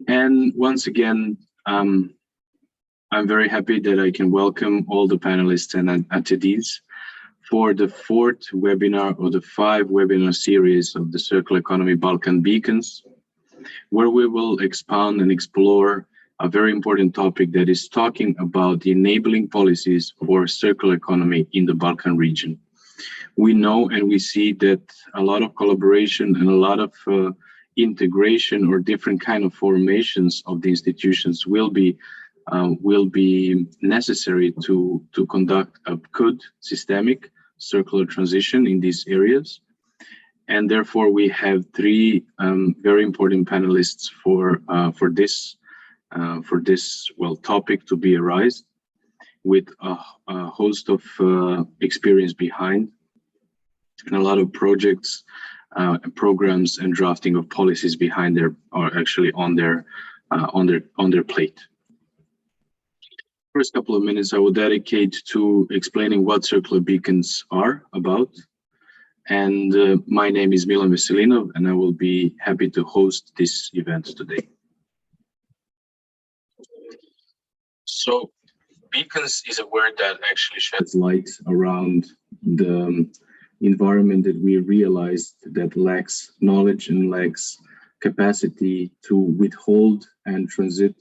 And once again, I'm very happy that I can welcome all the panelists and attendees for the fourth webinar of the 5 webinar series of the Circular Economy Balkan Beacons, where we will expound and explore a very important topic that is talking about the enabling policies for circular economy in the Balkan region. We know and we see that a lot of collaboration and a lot of integration or different kind of formations of the institutions will be necessary to conduct a good systemic circular transition in these areas. And therefore we have 3 very important panelists for this topic to be arised, with a host of experience behind, and a lot of projects, programs, and drafting of policies behind are actually on their plate. First couple of minutes I will dedicate to explaining what circular beacons are about. And my name is Milan Veselinov, and I will be happy to host this event today. So, beacons is a word that actually sheds light around the environment that we realized that lacks knowledge and lacks capacity to withhold and transit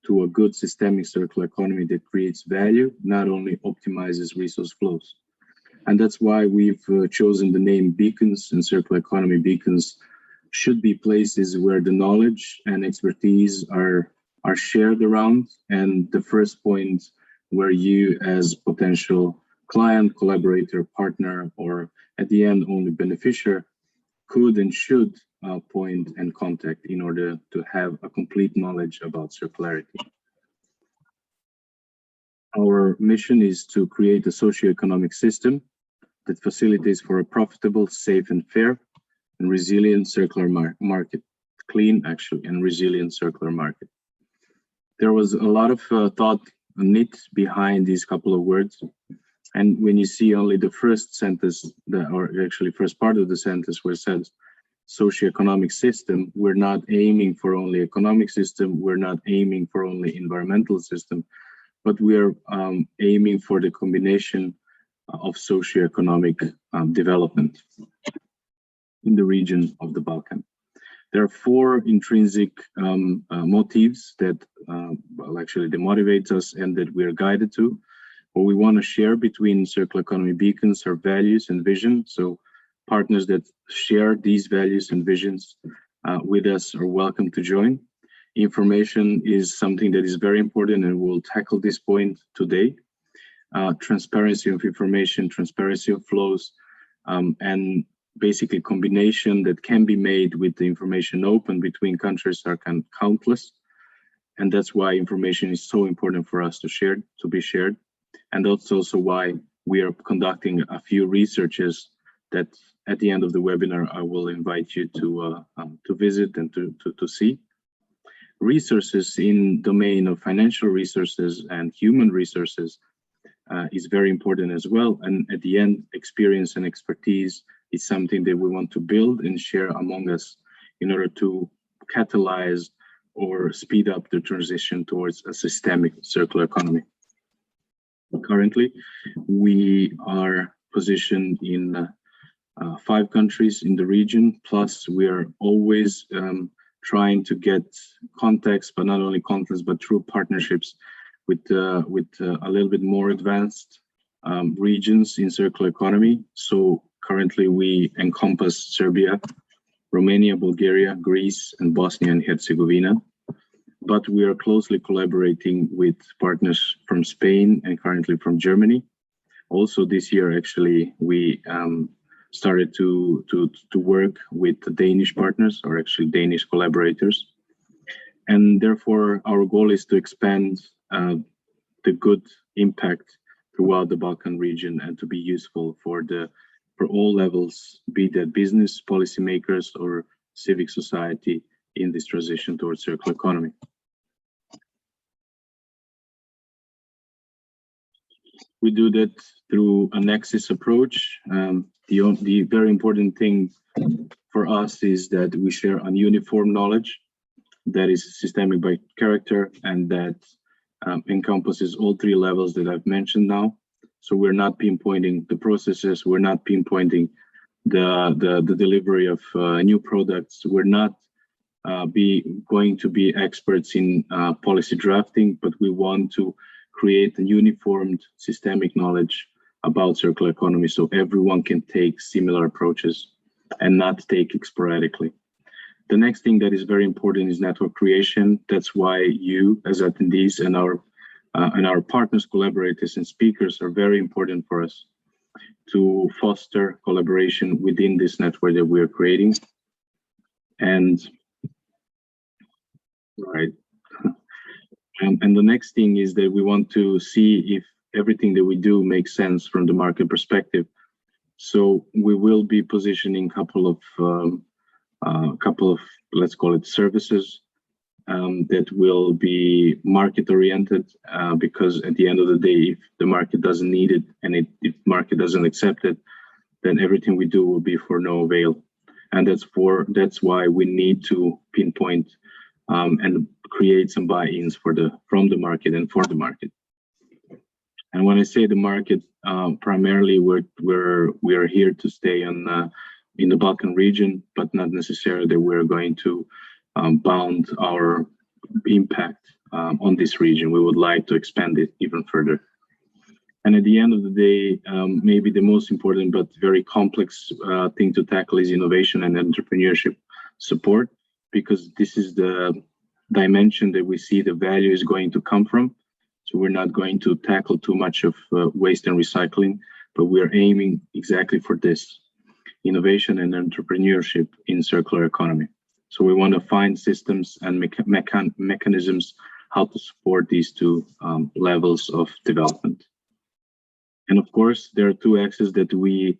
to a good systemic circular economy that creates value, not only optimizes resource flows. And that's why we've chosen the name beacons, and circular economy beacons should be places where the knowledge and expertise are shared around, and the first point where you as potential client, collaborator, partner, or at the end only beneficiary could and should point and contact in order to have a complete knowledge about circularity. Our mission is to create a socio-economic system that facilitates for a profitable, safe and fair and resilient circular market, clean actually and resilient circular market. There was a lot of thought knit behind these couple of words. And when you see only the first sentence, or actually first part of the sentence where it says socio-economic system, we're not aiming for only economic system, we're not aiming for only environmental system, but we are aiming for the combination of socio-economic development in the region of the Balkan. There are 4 intrinsic motives that actually motivate us and that we are guided to. What we want to share between circular economy beacons are values and vision. So partners that share these values and visions with us are welcome to join. Information is something that is very important, and we'll tackle this point today. Transparency of information, transparency of flows, and basically combination that can be made with the information open between countries are countless. And that's why information is so important for us to be shared. And that's also why we are conducting a few researches that at the end of the webinar, I will invite you to visit and to see. Resources in domain of financial resources and human resources is very important as well. And at the end, experience and expertise is something that we want to build and share among us in order to catalyze or speed up the transition towards a systemic circular economy. Currently, we are positioned in 5 countries in the region, plus we are always trying to get contacts, but not only contacts, but through partnerships with a little bit more advanced regions in circular economy. So currently we encompass Serbia, Romania, Bulgaria, Greece, and Bosnia and Herzegovina. But we are closely collaborating with partners from Spain and currently from Germany. Also this year, actually, we started to work with the Danish partners, or actually Danish collaborators. And therefore, our goal is to expand the good impact throughout the Balkan region and to be useful for all levels, be that business, policymakers, or civic society in this transition towards circular economy. We do that through a Nexus approach. The very important thing for us is that we share a uniform knowledge that is systemic by character and that encompasses all three levels that I've mentioned now. So we're not pinpointing the processes, we're not pinpointing the delivery of new products, we're not going to be experts in policy drafting, but we want to create a uniformed systemic knowledge about circular economy so everyone can take similar approaches and not take it sporadically. The next thing that is very important is network creation. That's why you as attendees and our partners, collaborators and speakers are very important for us to foster collaboration within this network that we are creating. And right. And the next thing is that we want to see if everything that we do makes sense from the market perspective. So we will be positioning a couple of let's call it services that will be market oriented because at the end of the day, if the market doesn't need it and if the market doesn't accept it, then everything we do will be for no avail. And that's why we need to pinpoint and create some buy-ins from the market and for the market. And when I say the market, primarily we are here to stay in the Balkan region, but not necessarily that we're going to bound our impact on this region. We would like to expand it even further. And at the end of the day, maybe the most important but very complex thing to tackle is innovation and entrepreneurship support, because this is the dimension that we see the value is going to come from. So we're not going to tackle too much of waste and recycling, but we're aiming exactly for this, innovation and entrepreneurship in circular economy. So we want to find systems and mechanisms how to support these two levels of development. And of course, there are two axes that we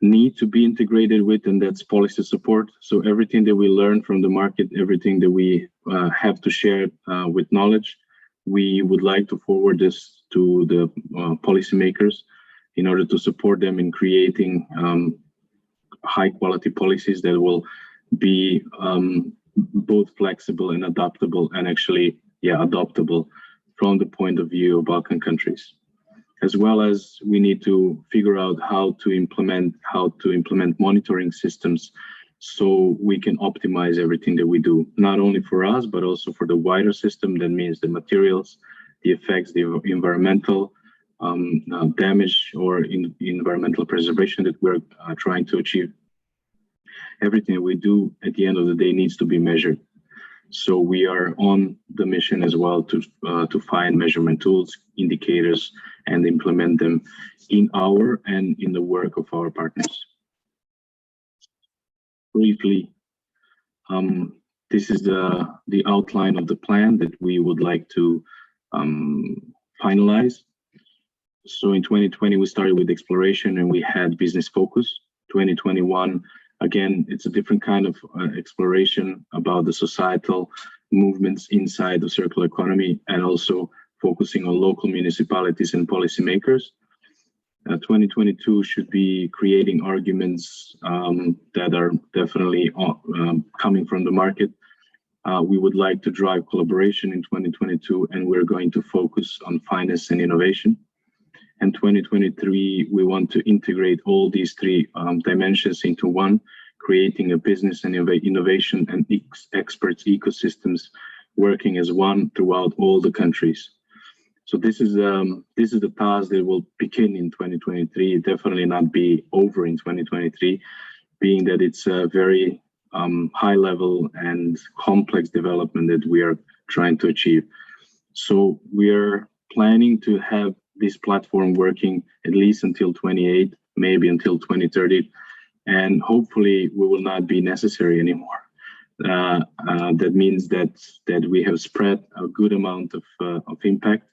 need to be integrated with, and that's policy support. So everything that we learn from the market, everything that we have to share with knowledge, we would like to forward this to the policymakers in order to support them in creating high quality policies that will be both flexible and adaptable and actually, adoptable from the point of view of Balkan countries. As well as we need to figure out how to implement monitoring systems so we can optimize everything that we do, not only for us, but also for the wider system. That means the materials, the effects, the environmental damage or environmental preservation that we're trying to achieve. Everything that we do at the end of the day needs to be measured. So we are on the mission as well to find measurement tools, indicators, and implement them in our and in the work of our partners. Briefly, this is the outline of the plan that we would like to finalize. So in 2020, we started with exploration and we had business focus. 2021, again, it's a different kind of exploration about the societal movements inside the circular economy and also focusing on local municipalities and policymakers. 2022 should be creating arguments that are definitely coming from the market. We would like to drive collaboration in 2022, and we're going to focus on finance and innovation. And 2023, we want to integrate all these three dimensions into one, creating a business and innovation and experts ecosystems working as one throughout all the countries. So this is the task that will begin in 2023, definitely not be over in 2023, being that it's a very high level and complex development that we are trying to achieve. So we are planning to have this platform working at least until 28, maybe until 2030, and hopefully we will not be necessary anymore. That means that we have spread a good amount of impact,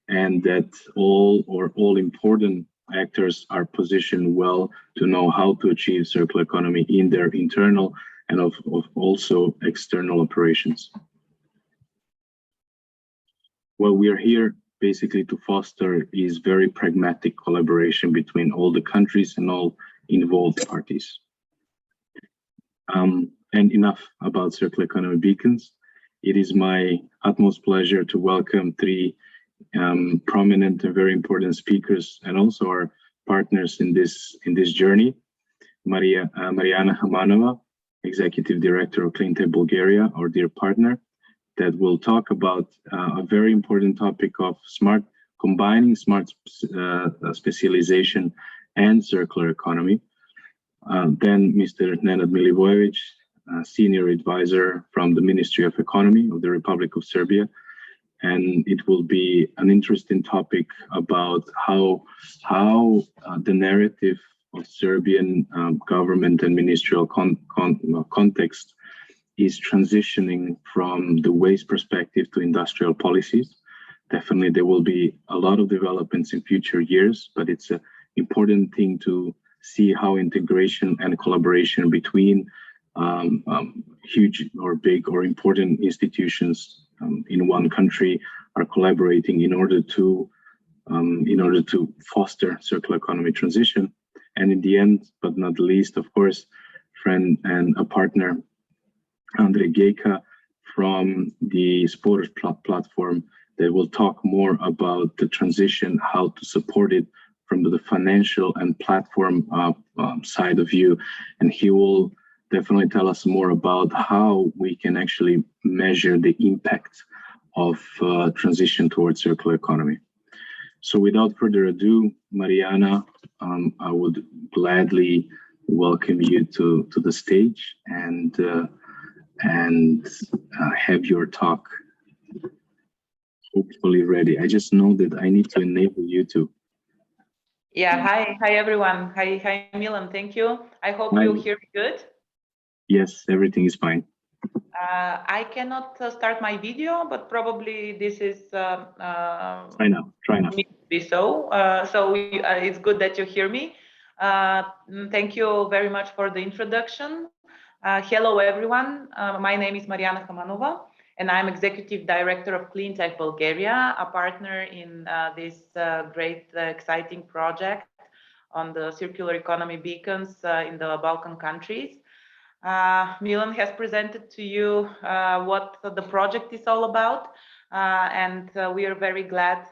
and that all important actors are positioned well to know how to achieve circular economy in their internal and of also external operations. What we are here basically to foster is very pragmatic collaboration between all the countries and all involved parties. And enough about circular economy beacons. it is my utmost pleasure to welcome three prominent and very important speakers, and also our partners in this journey. Mariya Kamanova, Executive Director of Cleantech Bulgaria, our dear partner, that will talk about a very important topic of combining smart specialization and circular economy. Then Mr. Nenad Milivojevic, Senior Advisor from the Ministry of Economy of the Republic of Serbia. And it will be an interesting topic about how the narrative of Serbian government and ministerial context is transitioning from the waste perspective to industrial policies. Definitely there will be a lot of developments in future years, but it's an important thing to see how integration and collaboration between huge or big or important institutions in one country are collaborating in order to foster circular economy transition. And in the end, but not least, of course, friend and a partner, Andrej Gejka from the Sport platform, that will talk more about the transition, how to support it from the financial and platform side of view. And he will definitely tell us more about how we can actually measure the impact of transition towards circular economy. So without further ado, Mariana, I would gladly welcome you to the stage and have your talk hopefully ready. I just know that I need to enable you to. Yeah, hi everyone. Hi Milan, thank you. I hope you hear me good. Yes, everything is fine. I cannot start my video, but probably this is try now. So it's good that you hear me. Thank you very much for the introduction. Hello everyone. My name is Mariya Kamanova, and I'm Executive Director of Cleantech Bulgaria, a partner in this great, exciting project on the circular economy beacons in the Balkan countries. Milan has presented to you what the project is all about, and we are very glad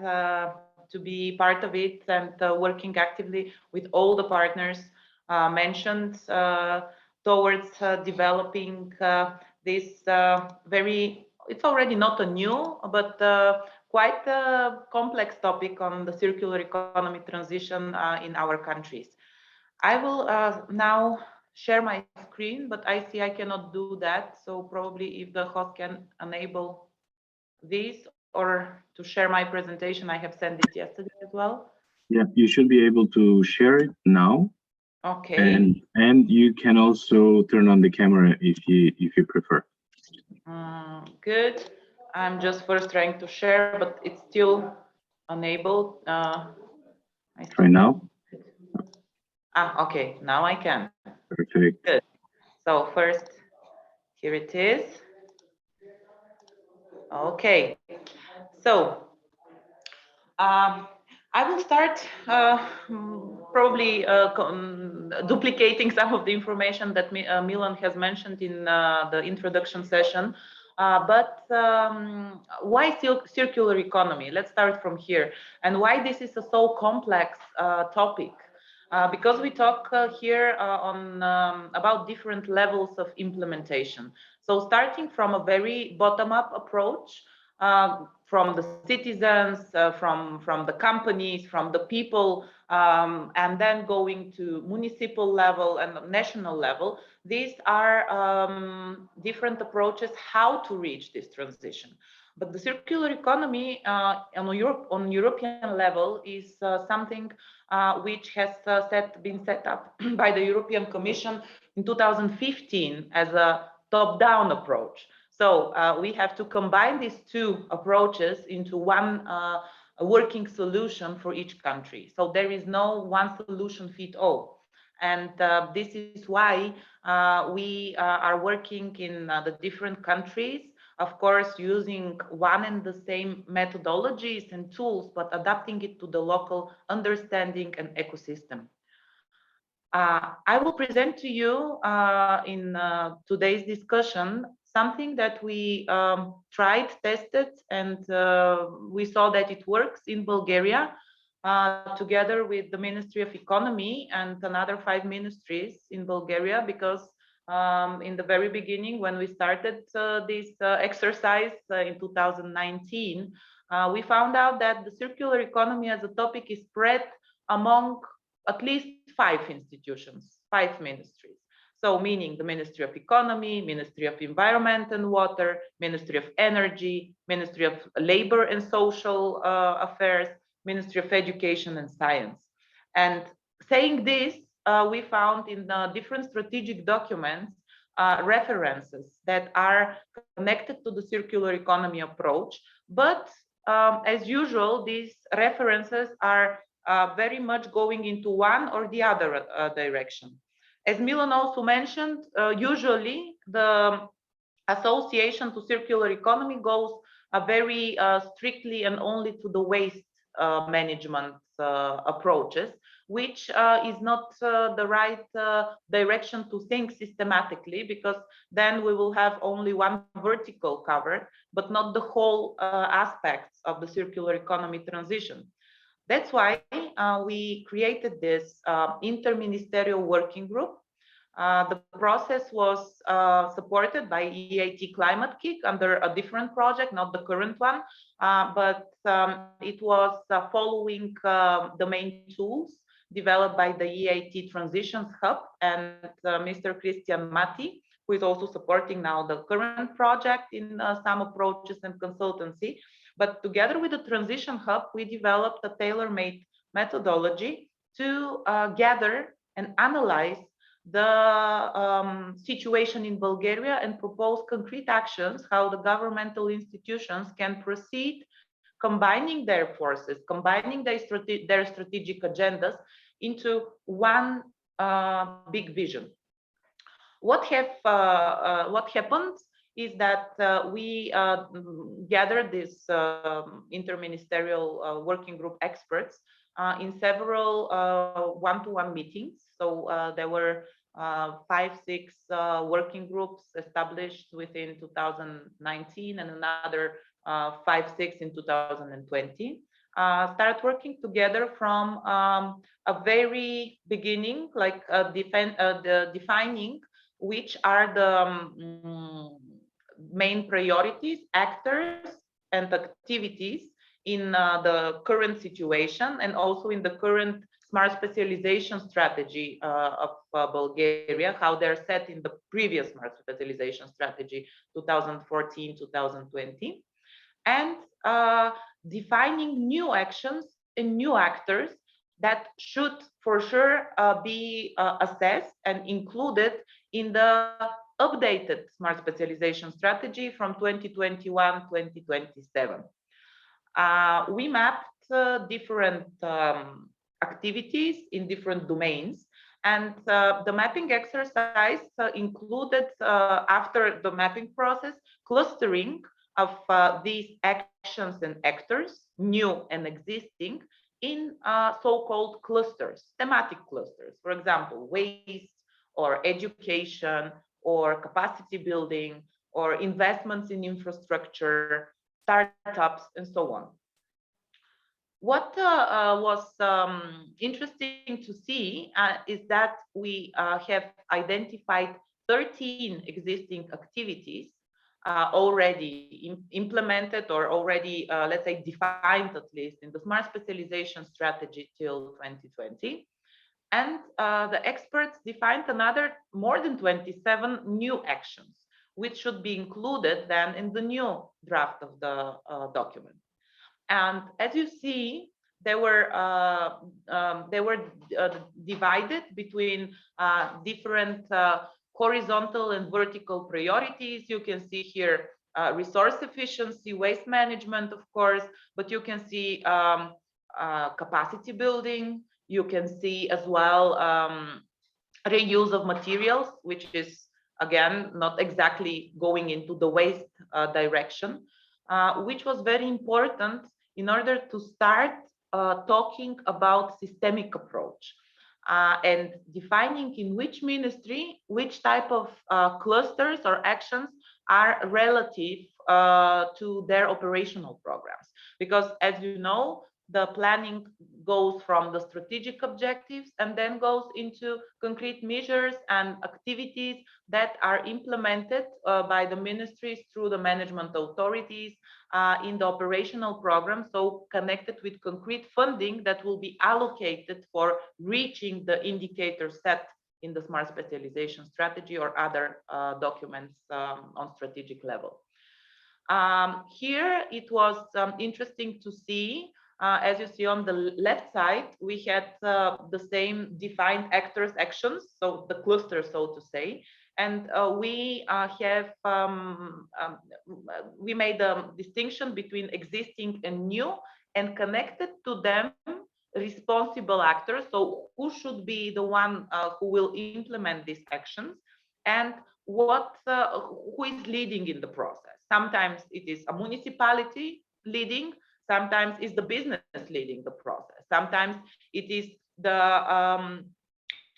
to be part of it and working actively with all the partners mentioned towards developing this it's already not a new, but quite a complex topic on the circular economy transition in our countries. I will now share my screen, but I see I cannot do that. So probably if the host can enable this or to share my presentation, I have sent it yesterday as well. Yeah, you should be able to share it now. Okay. And you can also turn on the camera if you prefer. Good. I'm just first trying to share, but it's still unable. Try now. Okay, now I can. Perfect. Good. So first, here it is. Okay. So I will start probably duplicating some of the information that Milan has mentioned in the introduction session. But why circular economy? Let's start from here. And why this is a so complex topic? Because we talk here about different levels of implementation. So starting from a very bottom-up approach, from the citizens, from the companies, from the people, and then going to municipal level and national level. These are different approaches how to reach this transition. But the circular economy on European level is something which has been set up by the European Commission in 2015 as a top-down approach. So we have to combine these two approaches into one working solution for each country. So there is no one solution fit all. And this is why we are working in the different countries, of course, using one and the same methodologies and tools, but adapting it to the local understanding and ecosystem. I will present to you in today's discussion something that we tried, tested, and we saw that it works in Bulgaria, together with the Ministry of Economy and another 5 ministries in Bulgaria, because in the very beginning, when we started this exercise in 2019, we found out that the circular economy as a topic is spread among at least 5 institutions, 5 ministries. So meaning the Ministry of Economy, Ministry of Environment and Water, Ministry of Energy, Ministry of Labor and Social Affairs, Ministry of Education and Science. And saying this, we found in different strategic documents references that are connected to the circular economy approach. But as usual, these references are very much going into one or the other direction. As Milan also mentioned, usually the association to circular economy goes very strictly and only to the waste management approaches, which is not the right direction to think systematically, because then we will have only one vertical covered, but not the whole aspects of the circular economy transition. That's why we created this interministerial working group. The process was supported by EIT Climate Kick under a different project, not the current one, but it was following the main tools developed by the EIT Transitions Hub and Mr. Christian Matti, who is also supporting now the current project in some approaches and consultancy. But together with the Transition Hub, we developed a tailor-made methodology to gather and analyze the situation in Bulgaria and propose concrete actions, how the governmental institutions can proceed combining their forces, combining their strategic agendas into one big vision. What happened is that we gathered this interministerial working group experts in several one-to-one meetings. So there were 5-6 working groups established within 2019 and another 5-6 in 2020. Start working together from a very beginning, like defining which are the main priorities, actors, and activities in the current situation, and also in the current smart specialization strategy of Bulgaria, how they're set in the previous smart specialization strategy, 2014-2020, and defining new actions and new actors that should for sure be assessed and included in the updated smart specialization strategy from 2021-2027. We mapped different activities in different domains, and the mapping exercise included, after the mapping process, clustering of these actions and actors, new and existing, in so-called clusters, thematic clusters. For example, waste or education or capacity building or investments in infrastructure, startups, and so on. What was interesting to see is that we have identified 13 existing activities already implemented or already, let's say, defined at least in the smart specialization strategy till 2020. And the experts defined another more than 27 new actions, which should be included then in the new draft of the document. And as you see, they were divided between different horizontal and vertical priorities. You can see here resource efficiency, waste management, of course, but you can see capacity building. You can see as well reuse of materials, which is, again, not exactly going into the waste direction, which was very important in order to start talking about systemic approach. and defining in which ministry, which type of clusters or actions are relative to their operational programs. Because as you know, the planning goes from the strategic objectives and then goes into concrete measures and activities that are implemented by the ministries through the management authorities in the operational program, so connected with concrete funding that will be allocated for reaching the indicators set in the smart specialization strategy or other documents on strategic level. Here it was interesting to see, as you see on the left side, we had the same defined actors actions, so the cluster, so to say, and we made a distinction between existing and new, and connected to them responsible actors. So who should be the one who will implement these actions, and who is leading in the process. Sometimes it is a municipality leading, sometimes it's the business leading the process, sometimes it is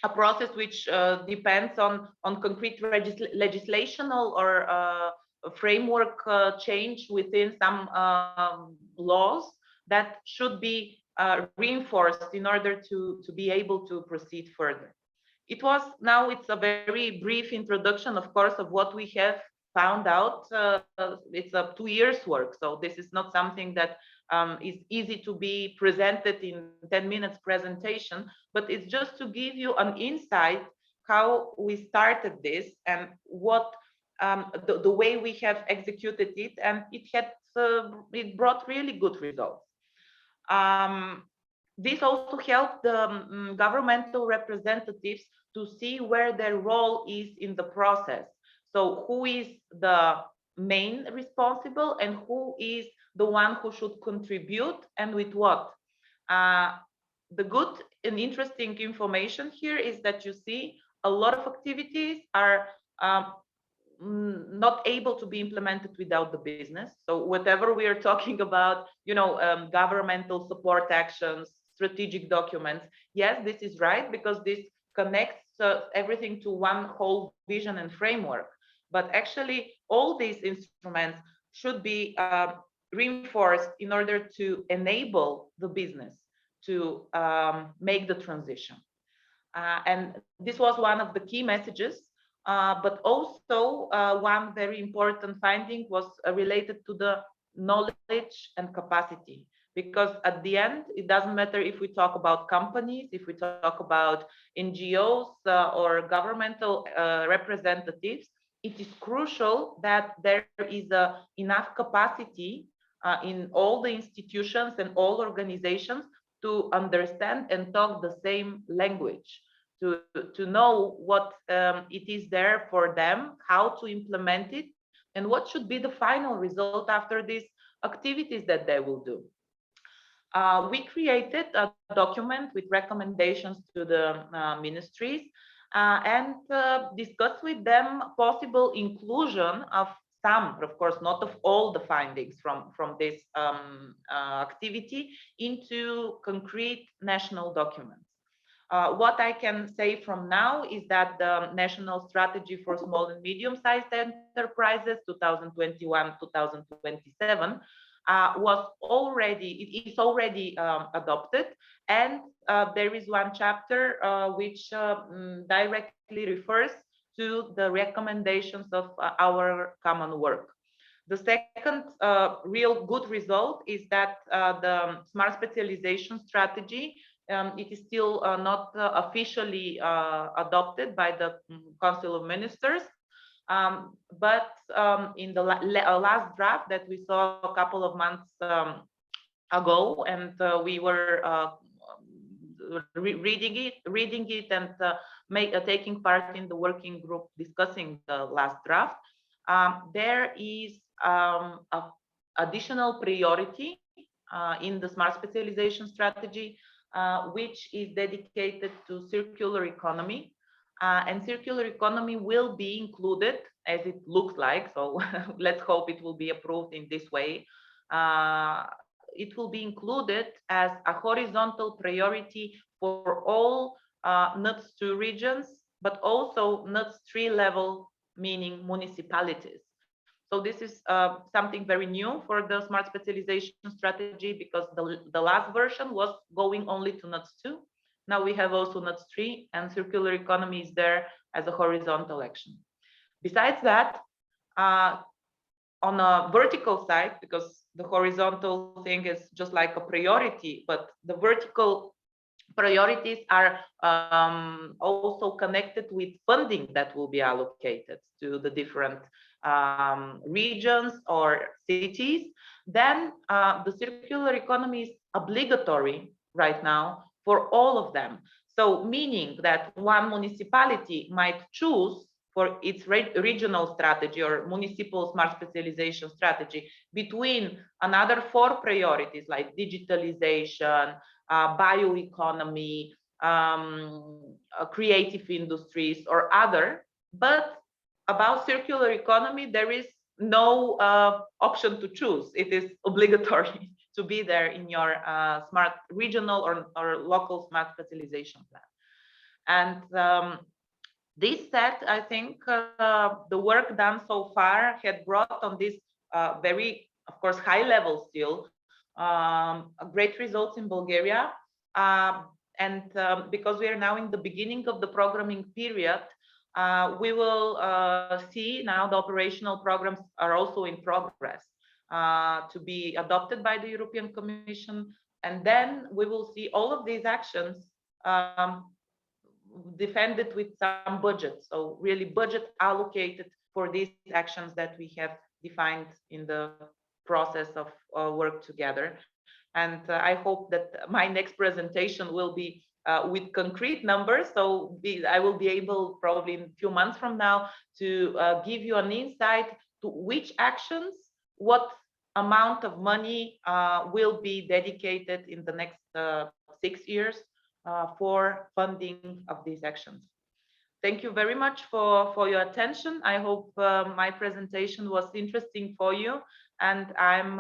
a process which depends on concrete legislational or framework change within some laws that should be reinforced in order to be able to proceed further. It's a very brief introduction, of course, of what we have found out. It's a 2 years work, so this is not something that is easy to be presented in 10 minutes presentation, but it's just to give you an insight how we started this and what the way we have executed it, and it brought really good results. This also helped the governmental representatives to see where their role is in the process. So who is the main responsible and who is the one who should contribute and with what. The good and interesting information here is that you see a lot of activities are not able to be implemented without the business. So whatever we are talking about, governmental support actions, strategic documents, yes, this is right, because this connects everything to one whole vision and framework. But actually, all these instruments should be reinforced in order to enable the business to make the transition. And this was one of the key messages. But also one very important finding was related to the knowledge and capacity, because at the end, it doesn't matter if we talk about companies, if we talk about NGOs or governmental representatives, it is crucial that there is enough capacity in all the institutions and all organizations to understand and talk the same language. To know what it is there for them, how to implement it, and what should be the final result after these activities that they will do. We created a document with recommendations to the ministries and discussed with them possible inclusion of some, of course, not of all the findings from this activity into concrete national documents. What I can say from now is that the National Strategy for Small and Medium-Sized Enterprises 2021-2027 it is already adopted, and there is one chapter which directly refers to the recommendations of our common work. The second real good result is that the smart specialization strategy, it is still not officially adopted by the Council of Ministers, but in the last draft that we saw a couple of months ago, and we were reading it and taking part in the working group discussing the last draft, there is additional priority in the smart specialization strategy, which is dedicated to circular economy. And circular economy will be included, as it looks like, so let's hope it will be approved in this way. It will be included as a horizontal priority for all NUTS 2 regions, but also NUTS 3 level, meaning municipalities. So this is something very new for the smart specialization strategy, because the last version was going only to NUTS 2. Now we have also NUTS 3, and circular economy is there as a horizontal action. Besides that, on a vertical side, because the horizontal thing is just like a priority, but the vertical priorities are also connected with funding that will be allocated to the different regions or cities. Then the circular economy is obligatory right now for all of them. So meaning that one municipality might choose for its regional strategy or municipal smart specialization strategy between another 4 priorities like digitalization, bioeconomy, creative industries, or other. But about circular economy, there is no option to choose. It is obligatory to be there in your smart regional or local smart specialization plan. And this said, I think the work done so far had brought on this very, of course, high level still, great results in Bulgaria. Because we are now in the beginning of the programming period, we will see now the operational programs are also in progress to be adopted by the European Commission. And then we will see all of these actions defended with some budget. So really budget allocated for these actions that we have defined in the process of work together. And I hope that my next presentation will be with concrete numbers. So I will be able probably in a few months from now to give you an insight to which actions, what amount of money will be dedicated in the next 6 years for funding of these actions. Thank you very much for your attention. I hope my presentation was interesting for you, and I'm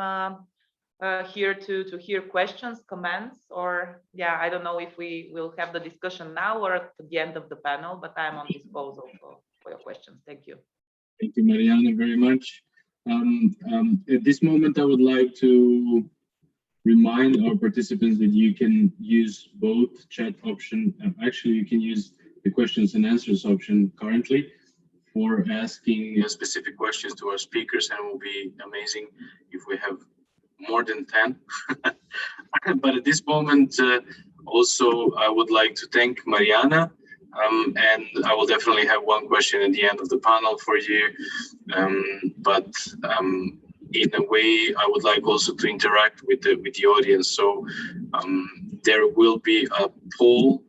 here to hear questions, comments, or yeah, I don't know if we will have the discussion now or at the end of the panel, but I'm on disposal for your questions. Thank you. Thank you, Mariana, very much. At this moment, I would like to remind our participants that you can use both chat option. Actually, you can use the questions and answers option currently for asking specific questions to our speakers, and it will be amazing if we have more than 10. But at this moment, also, I would like to thank Mariana, and I will definitely have one question at the end of the panel for you. In a way, I would like also to interact with the audience. So there will be a poll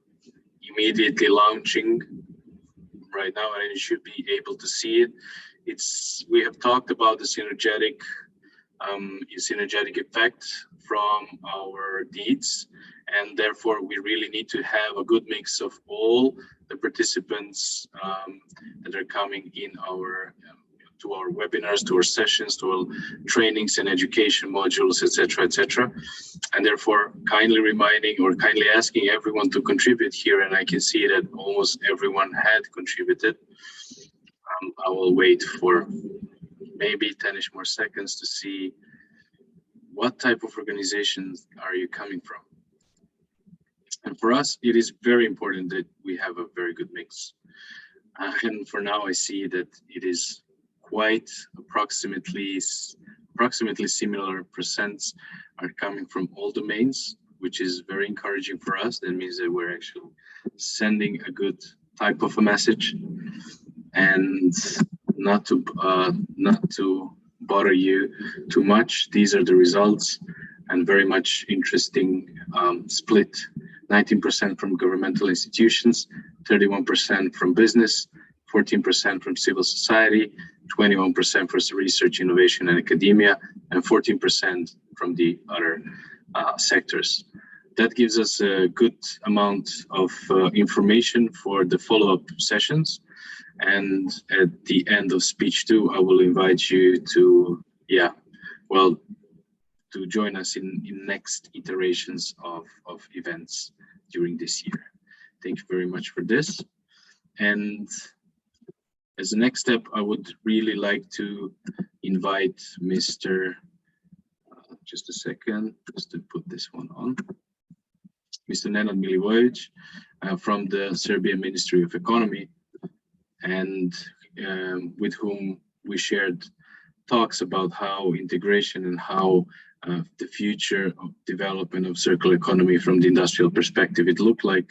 immediately launching right now, and you should be able to see it. We have talked about the synergetic effect from our deeds, and therefore we really need to have a good mix of all the participants that are coming in to our webinars, to our sessions, to our trainings and education modules, etc., etc. And therefore, kindly reminding or kindly asking everyone to contribute here, and I can see that almost everyone had contributed. I will wait for maybe 10ish more seconds to see what type of organizations are you coming from. And for us, it is very important that we have a very good mix. And for now, I see that it is quite approximately similar percents are coming from all domains, which is very encouraging for us. That means that we're actually sending a good type of a message, and not to bother you too much. These are the results, and very much interesting split. 19% from governmental institutions, 31% from business, 14% from civil society, 21% for research, innovation, and academia, and 14% from the other sectors. That gives us a good amount of information for the follow-up sessions. And at the end of speech 2, I will invite you to, to join us in next iterations of events during this year. Thank you very much for this. And as a next step, I would really like to invite Mr. Just a second, just to put this one on. Mr. Nenad Milivojevic from the Serbian Ministry of Economy, and with whom we shared talks about how integration and how the future of development of circular economy from the industrial perspective it looked like.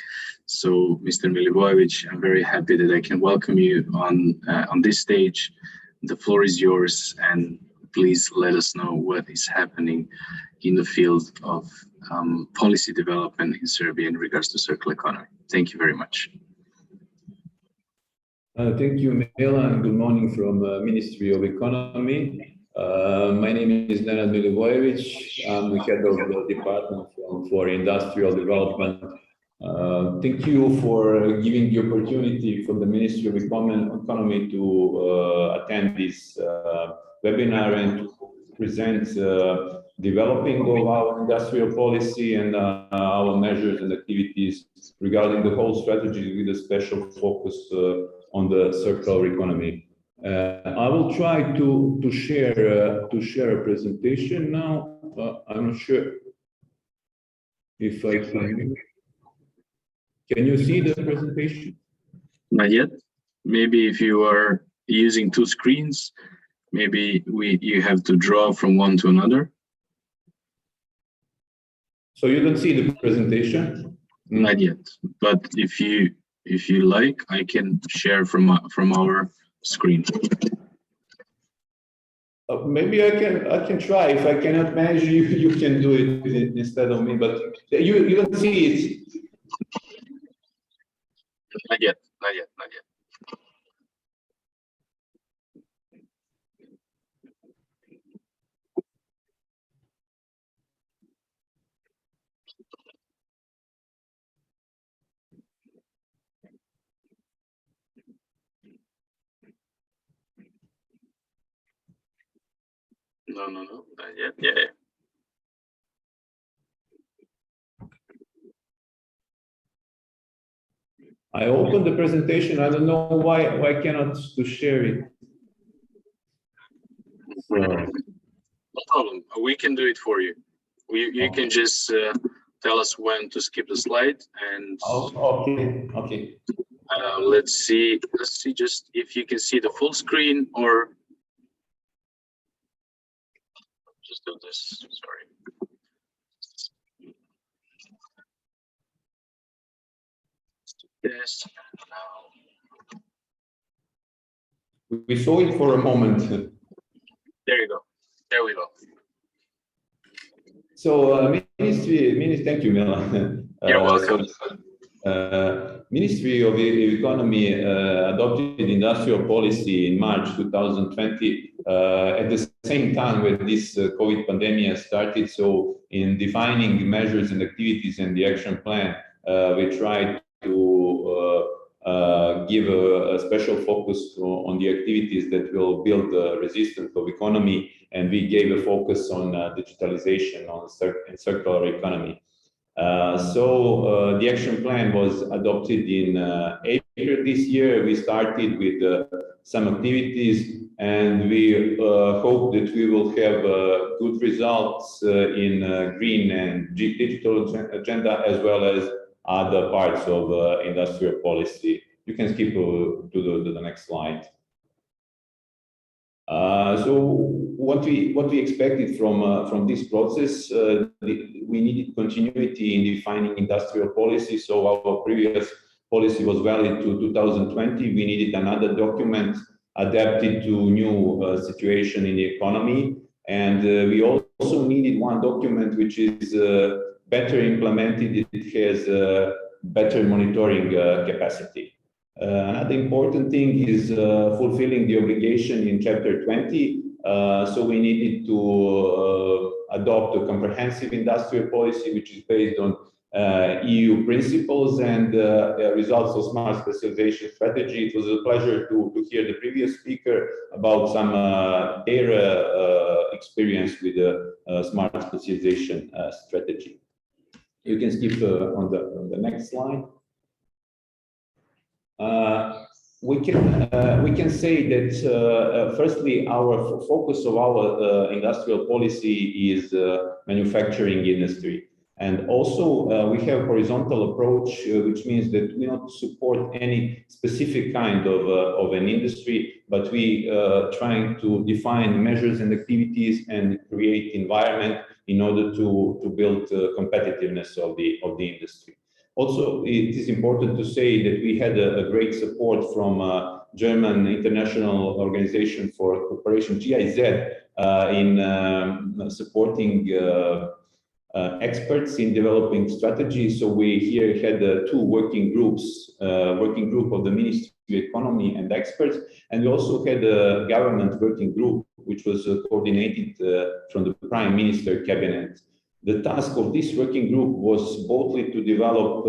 So, Mr. Milivojevic, I'm very happy that I can welcome you on this stage. The floor is yours, and please let us know what is happening in the field of policy development in Serbia in regards to circular economy. Thank you very much. Thank you, Milan. Good morning from Ministry of Economy. My name is Nenad Milivojevic. I'm the head of the Department for Industrial Development. Thank you for giving the opportunity for the Ministry of Economy to attend this webinar and to present developing of our industrial policy and our measures and activities regarding the whole strategy with a special focus on the circular economy. I will try to share a presentation now. I'm not sure if I can. Can you see the presentation? Not yet. Maybe if you are using two screens, maybe you have to draw from one to another. So you don't see the presentation? Not yet. But if you like, I can share from our screen. Maybe I can try. If I cannot manage, you can do it instead of me. But you don't see it. Not yet. Not yet. Not yet. No, not yet. Yeah. I opened the presentation. I don't know why cannot to share it. So. No problem. We can do it for you. You can just tell us when to skip the slide and. Okay. Let's see just if you can see the full screen or just do this. Sorry. Yes. Now. We saw it for a moment. There you go. There we go. So, Ministry, thank you, Milan. You're welcome. Ministry of Economy adopted industrial policy in March 2020 at the same time when this COVID pandemic started. So in defining measures and activities in the action plan, we tried to give a special focus on the activities that will build the resistance of economy, and we gave a focus on digitalization and circular economy. So the action plan was adopted in April this year. We started with some activities, and we hope that we will have good results in green and digital agenda, as well as other parts of industrial policy. You can skip to the next slide. So what we expected from this process, we needed continuity in defining industrial policy. So our previous policy was valid to 2020. We needed another document adapted to new situation in the economy, and we also needed one document which is better implemented. It has better monitoring capacity. Another important thing is fulfilling the obligation in Chapter 20. So we needed to adopt a comprehensive industrial policy, which is based on EU principles and results of smart specialization strategy. It was a pleasure to hear the previous speaker about some their experience with the smart specialization strategy. You can skip on the next slide. We can say that firstly, our focus of our industrial policy is manufacturing industry, and also we have a horizontal approach, which means that we don't support any specific kind of an industry, but we trying to define measures and activities and create environment in order to build competitiveness of the industry. Also, it is important to say that we had a great support from German International Organization for Cooperation, GIZ, in supporting experts in developing strategies. So we here had two working groups, working group of the Ministry of Economy and experts, and we also had a government working group, which was coordinated from the Prime Minister Cabinet. The task of this working group was bothly to develop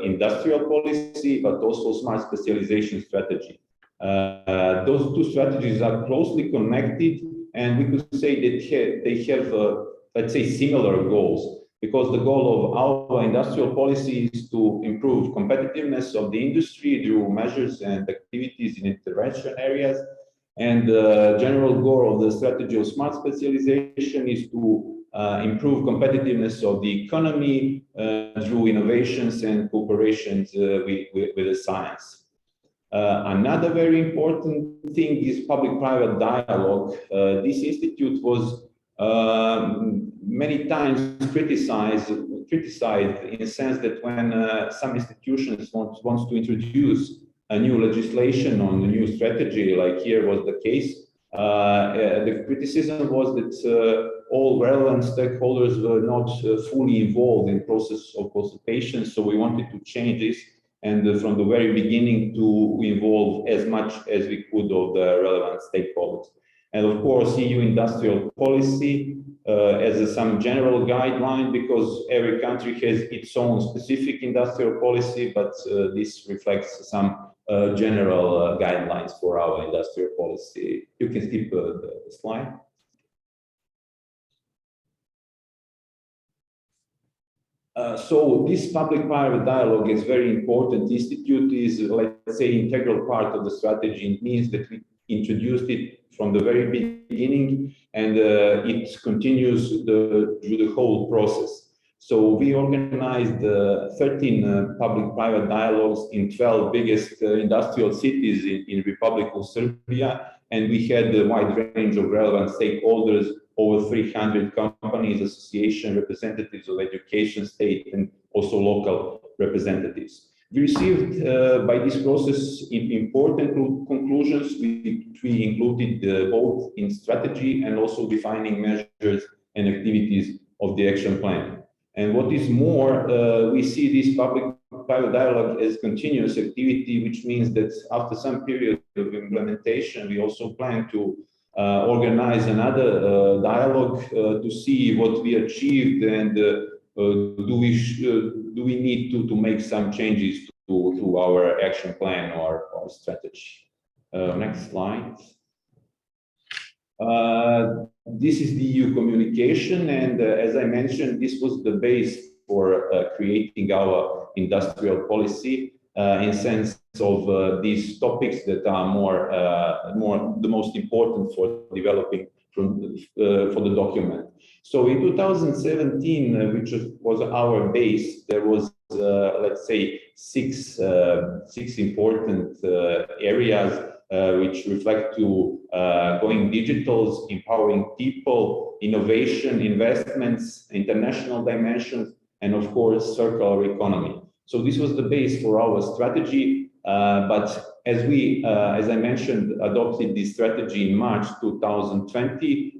industrial policy, but also smart specialization strategy. Those two strategies are closely connected, and we could say that they have, let's say, similar goals, because the goal of our industrial policy is to improve competitiveness of the industry through measures and activities in intervention areas. And the general goal of the strategy of smart specialization is to improve competitiveness of the economy through innovations and cooperations with the science. Another very important thing is public-private dialogue. This institute was many times criticized in the sense that when some institutions wants to introduce a new legislation on a new strategy, like here was the case, the criticism was that all relevant stakeholders were not fully involved in process of consultation. So we wanted to change this, and from the very beginning to involve as much as we could of the relevant stakeholders. And of course, EU industrial policy as some general guideline, because every country has its own specific industrial policy, but this reflects some general guidelines for our industrial policy. You can skip the slide. So this public-private dialogue is very important. The institute is, let's say, integral part of the strategy. It means that we introduced it from the very beginning, and it continues through the whole process. So we organized 13 public-private dialogues in 12 biggest industrial cities in Republic of Serbia, and we had a wide range of relevant stakeholders, over 300 companies, association representatives of education, state, and also local representatives. We received by this process important conclusions, which we included both in strategy and also defining measures and activities of the action plan. And what is more, we see this public-private dialogue as continuous activity, which means that after some period of implementation, we also plan to organize another dialogue to see what we achieved, and do we need to make some changes to our action plan or strategy. Next slide. This is the EU communication, and as I mentioned, this was the base for creating our industrial policy in sense of these topics that are the most important for developing for the document. So in 2017, which was our base, there was let's say six important areas which reflect to going digitals, empowering people, innovation, investments, international dimensions, and of course circular economy. So this was the base for our strategy, but as I mentioned, adopted this strategy in March 2020,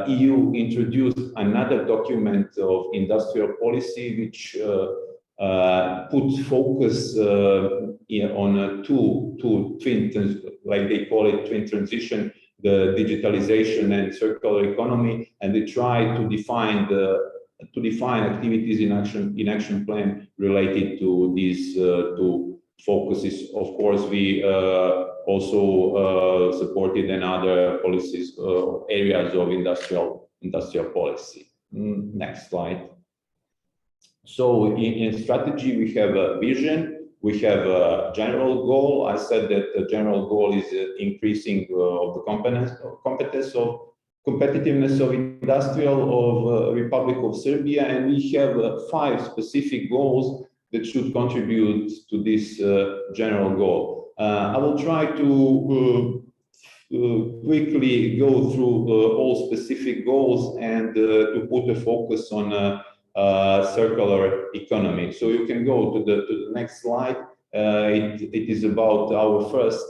EU introduced another document of industrial policy, which put focus on two twin, like they call it, twin transition, the digitalization and circular economy, and they try to define activities in action plan related to these two focuses. Of course, we also supported another policies areas of industrial policy. Next slide. So in strategy, we have a vision, We have a general goal. I said that the general goal is increasing of the competitiveness of industrial of Republic of Serbia, and we have 5 specific goals that should contribute to this general goal. I will try to quickly go through all specific goals and to put a focus on circular economy. So you can go to the next slide. It is about our first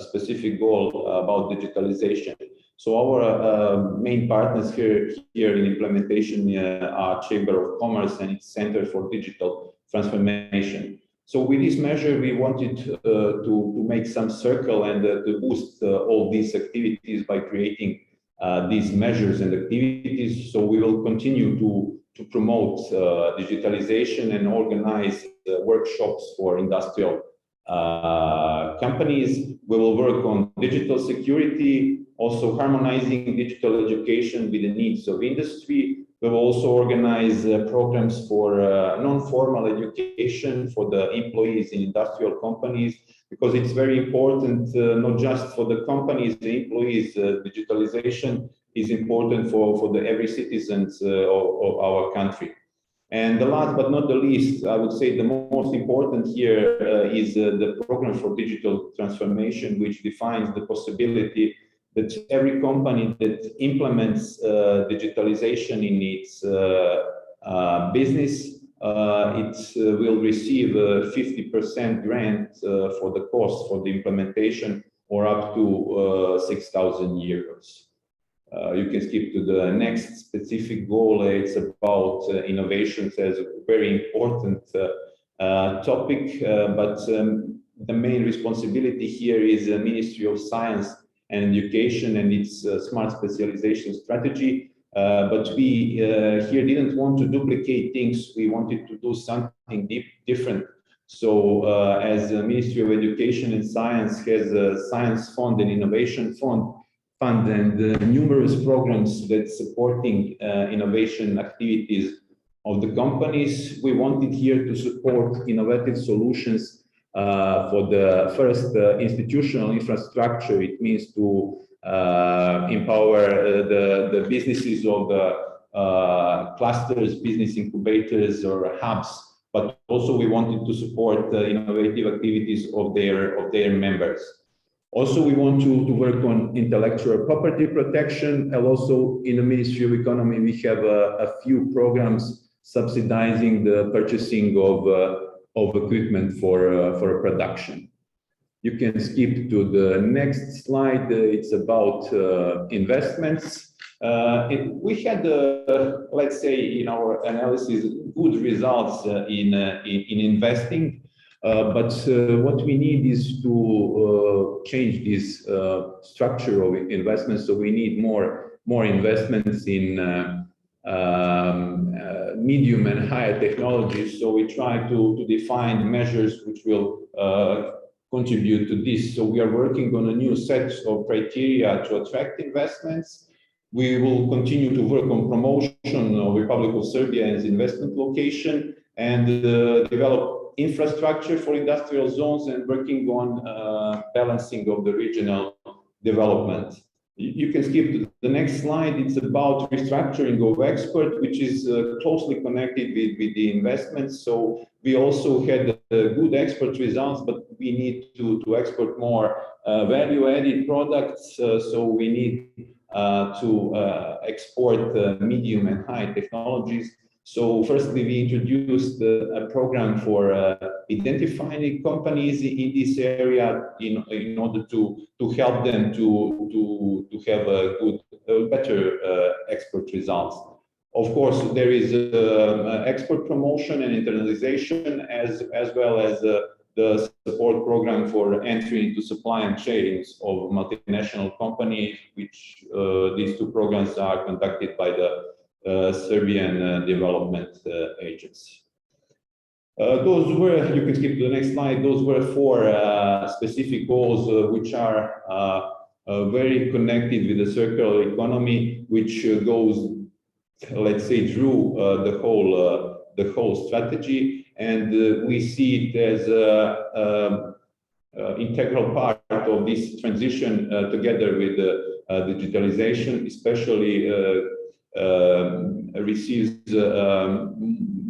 specific goal about digitalization. So our main partners here in implementation are Chamber of Commerce and its Center for Digital Transformation. So with this measure, we wanted to make some circle and to boost all these activities by creating these measures and activities. So we will continue to promote digitalization and organize workshops for industrial companies. We will work on digital security, also harmonizing digital education with the needs of industry. We will also organize programs for non-formal education for the employees in industrial companies, because it's very important, not just for the companies, the employees. Digitalization is important for every citizens of our country. And the last but not the least, I would say the most important here is the program for digital transformation, which defines the possibility that every company that implements digitalization in its business, it will receive a 50% grant for the cost for the implementation, or up to 6,000 euros. You can skip to the next specific goal. It's about innovations as a very important topic, but the main responsibility here is the Ministry of Science and Education and its smart specialization strategy. But we here didn't want to duplicate things. We wanted to do something different. So as the Ministry of Education and Science has a Science Fund and Innovation Fund and numerous programs that supporting innovation activities of the companies, we wanted here to support innovative solutions for the first institutional infrastructure. It means to empower the businesses of the clusters, business incubators or hubs, but also we wanted to support the innovative activities of their members. Also, we want to work on intellectual property protection, and also in the Ministry of Economy, we have a few programs subsidizing the purchasing of equipment for production. You can skip to the next slide. It's about investments. We had, let's say, in our analysis, good results in investing. But what we need is to change this structure of investments. So we need more investments in medium and higher technologies. So we try to define measures which will contribute to this. So we are working on a new set of criteria to attract investments. We will continue to work on promotion of Republic of Serbia as investment location, and develop infrastructure for industrial zones, and working on balancing of the regional development. You can skip to the next slide. It's about restructuring of expert, which is closely connected with the investments. So we also had good export results, but we need to export more value-added products. So we need to export medium and high technologies. So firstly, we introduced a program for identifying companies in this area in order to help them to have a better export results. Of course, there is export promotion and internalization, as well as the support program for entry into supply chains of multinational companies, which these two programs are conducted by the Serbian Development Agency. Those were, you can skip to the next slide, those were 4 specific goals which are very connected with the circular economy, which goes, let's say, through the whole strategy. and we see it as an integral part of this transition together with digitalization, especially receives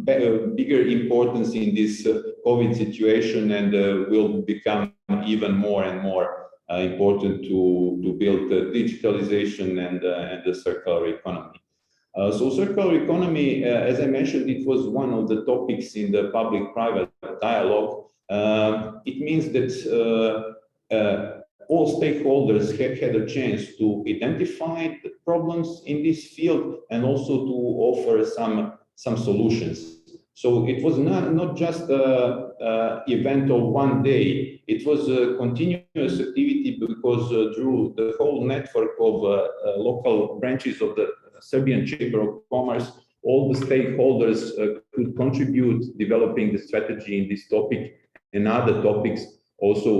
bigger importance in this COVID situation, and will become even more and more important to build digitalization and the circular economy. So circular economy, as I mentioned, it was one of the topics in the public-private dialogue. It means that all stakeholders have had a chance to identify the problems in this field and also to offer some solutions. So it was not just an event of one day. It was a continuous activity because through the whole network of local branches of the Serbian Chamber of Commerce, all the stakeholders could contribute developing the strategy in this topic and other topics also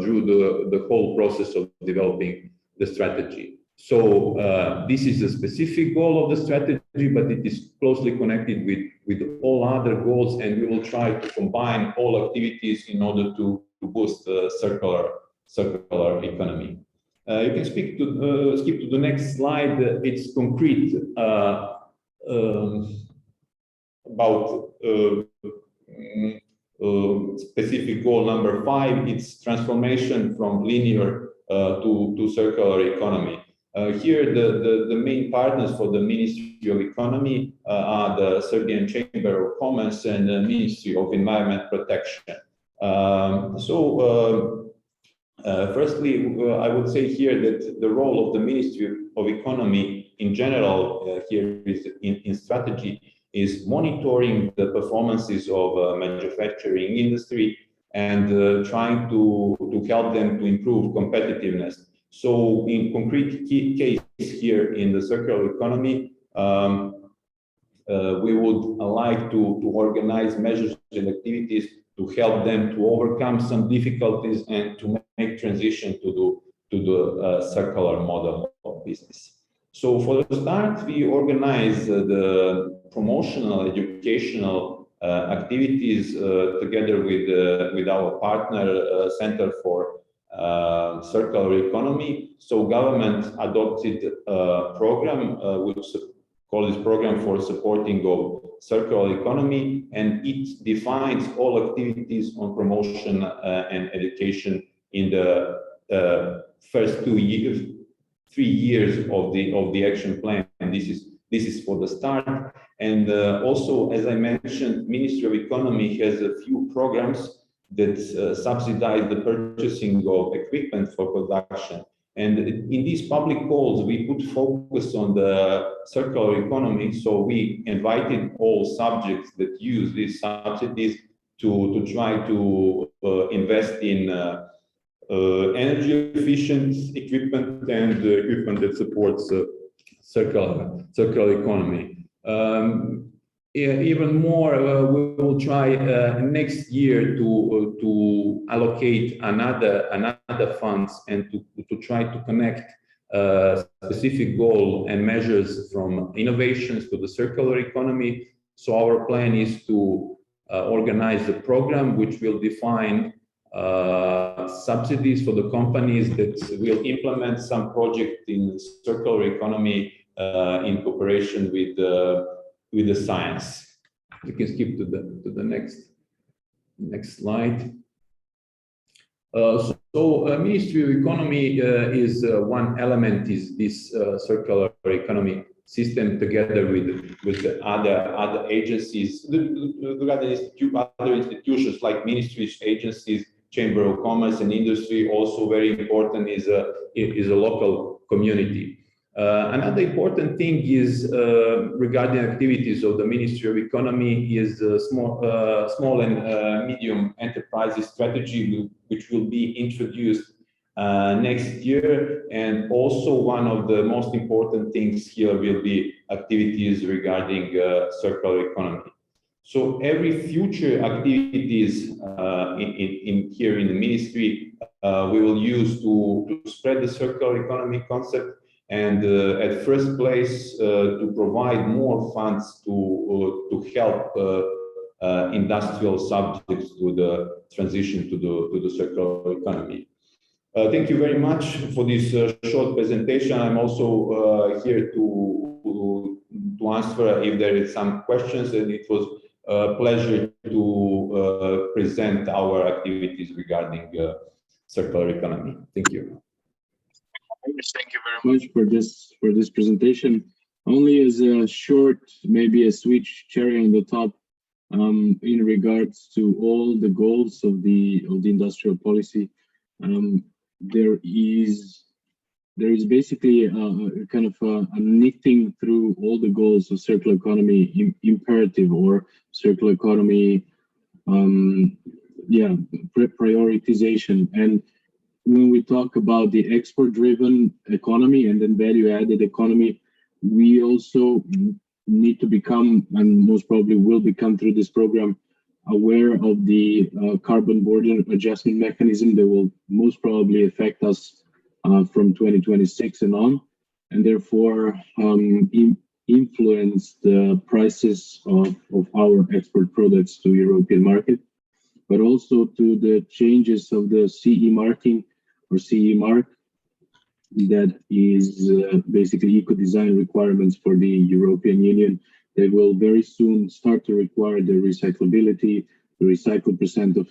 through the whole process of developing the strategy. So this is a specific goal of the strategy, but it is closely connected with all other goals, and we will try to combine all activities in order to boost the circular economy. You can skip to the next slide. It's concrete about specific goal number 5. It's transformation from linear to circular economy. Here, the main partners for the Ministry of Economy are the Serbian Chamber of Commerce and the Ministry of Environment Protection. Firstly, I would say here that the role of the Ministry of Economy in general here is in strategy is monitoring the performances of manufacturing industry and trying to help them to improve competitiveness. So in concrete case here in the circular economy, we would like to organize measures and activities to help them to overcome some difficulties and to make transition to the circular model of business. So for the start, we organize the promotional, educational activities together with our partner Center for Circular Economy. So government adopted a program which called this program for supporting of circular economy, and it defines all activities on promotion and education in the first 3 years of the action plan. And this is for the start. And also, as I mentioned, Ministry of Economy has a few programs that subsidize the purchasing of equipment for production. And in these public calls, we put focus on the circular economy. So we invited all subjects that use these subsidies to try to invest in energy efficient equipment and equipment that supports circular economy. Even more, we will try next year to allocate another funds and to try to connect specific goal and measures from innovations to the circular economy. So our plan is to organize a program which will define subsidies for the companies that will implement some project in circular economy in cooperation with the science. You can skip to the next slide. Ministry of Economy is one element is this circular economy system together with the other agencies, other institutions like ministries, agencies, Chamber of Commerce and Industry. Also very important is a local community. Another important thing is regarding activities of the Ministry of Economy is small and medium enterprises strategy, which will be introduced next year. And also one of the most important things here will be activities regarding circular economy. So every future activities here in the ministry we will use to spread the circular economy concept. And at first place, to provide more funds to help industrial subjects to the transition to the circular economy. Thank you very much for this short presentation. I'm also here to answer if there is some questions, and it was a pleasure to present our activities regarding circular economy. Thank you. Thank you very much for this presentation. Only as a short, maybe a switch cherry on the top, in regards to all the goals of the industrial policy. There is basically a kind of a knitting through all the goals of circular economy imperative or circular economy, prioritization. And when we talk about the export-driven economy and then value-added economy, we also need to become, and most probably will become through this program, aware of the carbon border adjustment mechanism that will most probably affect us from 2026 and on, and therefore influence the prices of our export products to European market, but also to the changes of the CE marking or CE mark, that is basically eco-design requirements for the European Union. They will very soon start to require the recyclability, the recycled percent of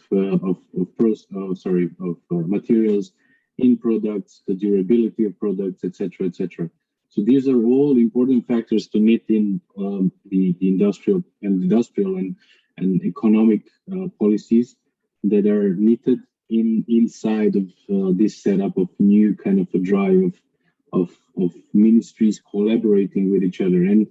materials in products, the durability of products, etc., etc. So these are all important factors to knit in the industrial and economic policies that are knitted inside of this setup of new kind of a drive of ministries collaborating with each other. And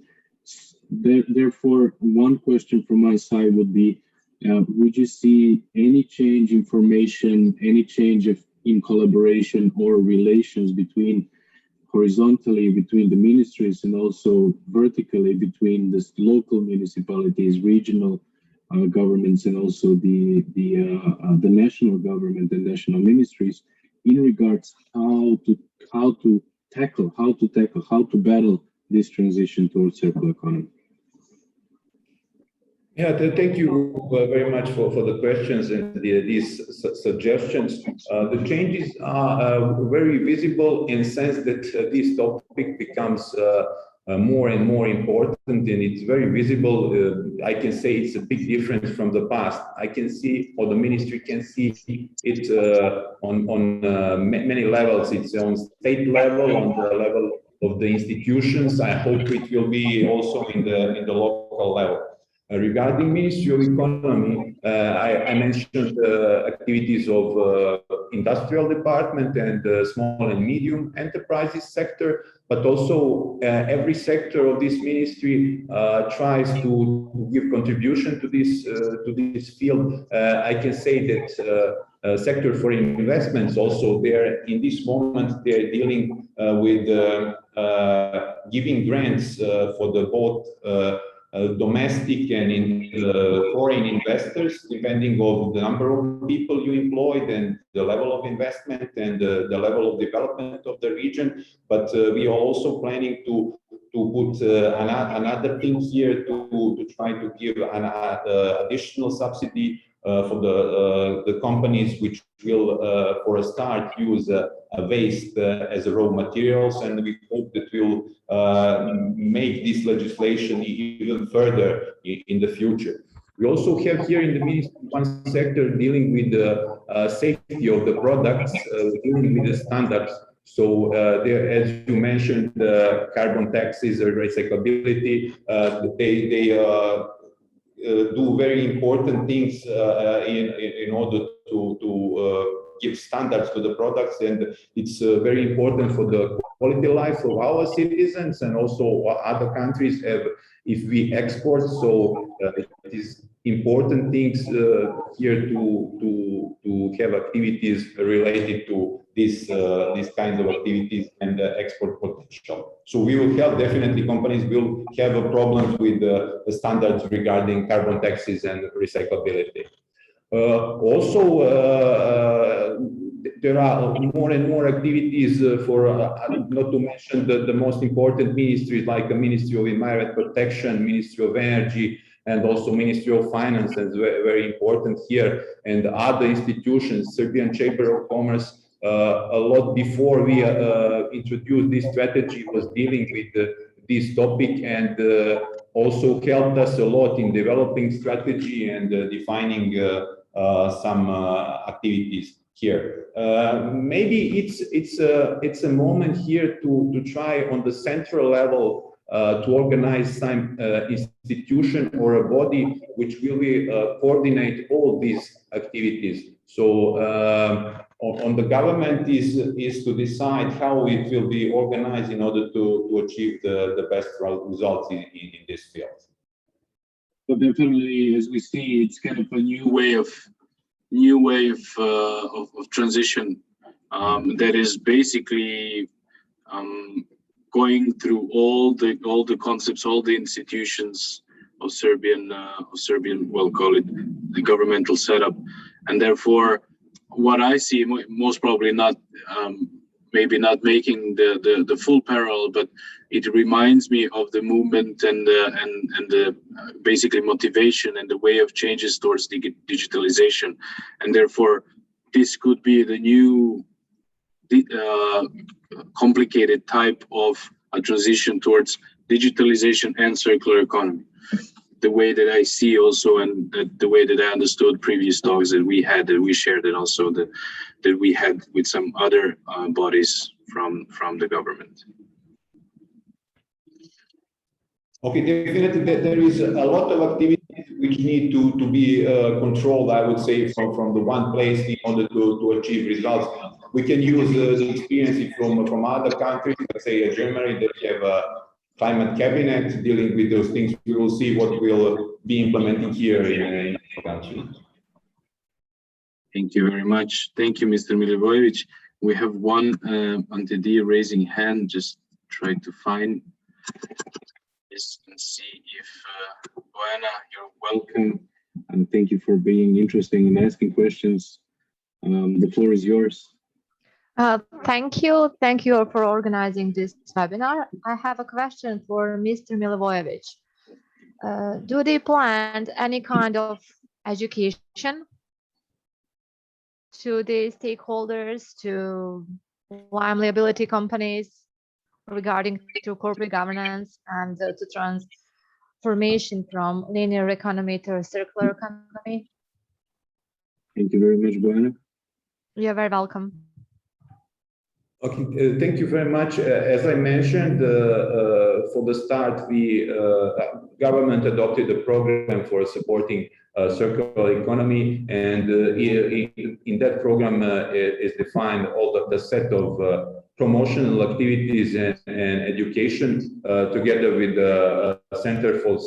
therefore, one question from my side would be, would you see any change in formation, any change in collaboration or relations between horizontally between the ministries and also vertically between the local municipalities, regional governments, and also the national government and national ministries in regards how to battle this transition towards circular economy? Yeah, thank you very much for the questions and these suggestions. The changes are very visible in the sense that this topic becomes more and more important, and it's very visible. I can say it's a big difference from the past. I can see, or the ministry can see it on many levels. It's on state level, on the level of the institutions. I hope it will be also in the local level. Regarding Ministry of Economy, I mentioned activities of industrial department and small and medium enterprises sector, but also every sector of this ministry tries to give contribution to this field. I can say that sector for investments also there in this moment they're dealing with giving grants for the both domestic and foreign investors, depending on the number of people you employed and the level of investment and the level of development of the region. But we are also planning to put another thing here to try to give an additional subsidy for the companies which will, for a start, use waste as a raw materials, and we hope that we'll make this legislation even further in the future. We also have here in the ministry one sector dealing with the safety of the products, dealing with the standards. So there, as you mentioned, carbon taxes or recyclability, they do very important things in order to give standards to the products, and it's very important for the quality of life of our citizens and also other countries have if we export. So it is important things here to have activities related to these kinds of activities and export potential. So we will have definitely companies will have a problem with the standards regarding carbon taxes and recyclability. Also, there are more and more activities for, not to mention the most important ministries like the Ministry of Environment Protection, Ministry of Energy, and also Ministry of Finance is very important here, and other institutions, Serbian Chamber of Commerce, a lot before we introduced this strategy was dealing with this topic, and also helped us a lot in developing strategy and defining some activities here. Maybe it's a moment here to try on the central level to organize some institution or a body which will coordinate all these activities. So on the government is to decide how it will be organized in order to achieve the best results in this field. But definitely, as we see, it's kind of a new way of transition that is basically going through all the concepts, all the institutions of Serbian, we'll call it the governmental setup, and therefore, what I see, most probably not, maybe not making the full parallel, but it reminds me of the movement and the basically motivation and the way of changes towards digitalization, and therefore this could be the new complicated type of a transition towards digitalization and circular economy. The way that I see also, and the way that I understood previous talks that we had, that we shared, and also that we had with some other bodies from the government. Okay, definitely there is a lot of activities which need to be controlled, I would say, from the one place in order to achieve results. We can use the experience from other countries, let's say Germany, they have a climate cabinet dealing with those things. We will see what will be implemented here in our country. Thank you very much. Thank you, Mr. Milivojevic. We have one Ante raising hand. Just try to find this and see if Bojana, you're welcome, and thank you for being interested in asking questions. The floor is yours. Thank you. Thank you for organizing this webinar. I have a question for Mr. Milivojevic. Do they plan any kind of education to the stakeholders, to liability companies regarding to corporate governance and to transformation from linear economy to circular economy? Thank you very much, Bojana. You're very welcome. Okay, thank you very much. As I mentioned, for the start, government adopted a program for supporting circular economy, and in that program is defined all the set of promotional activities and education together with the Center for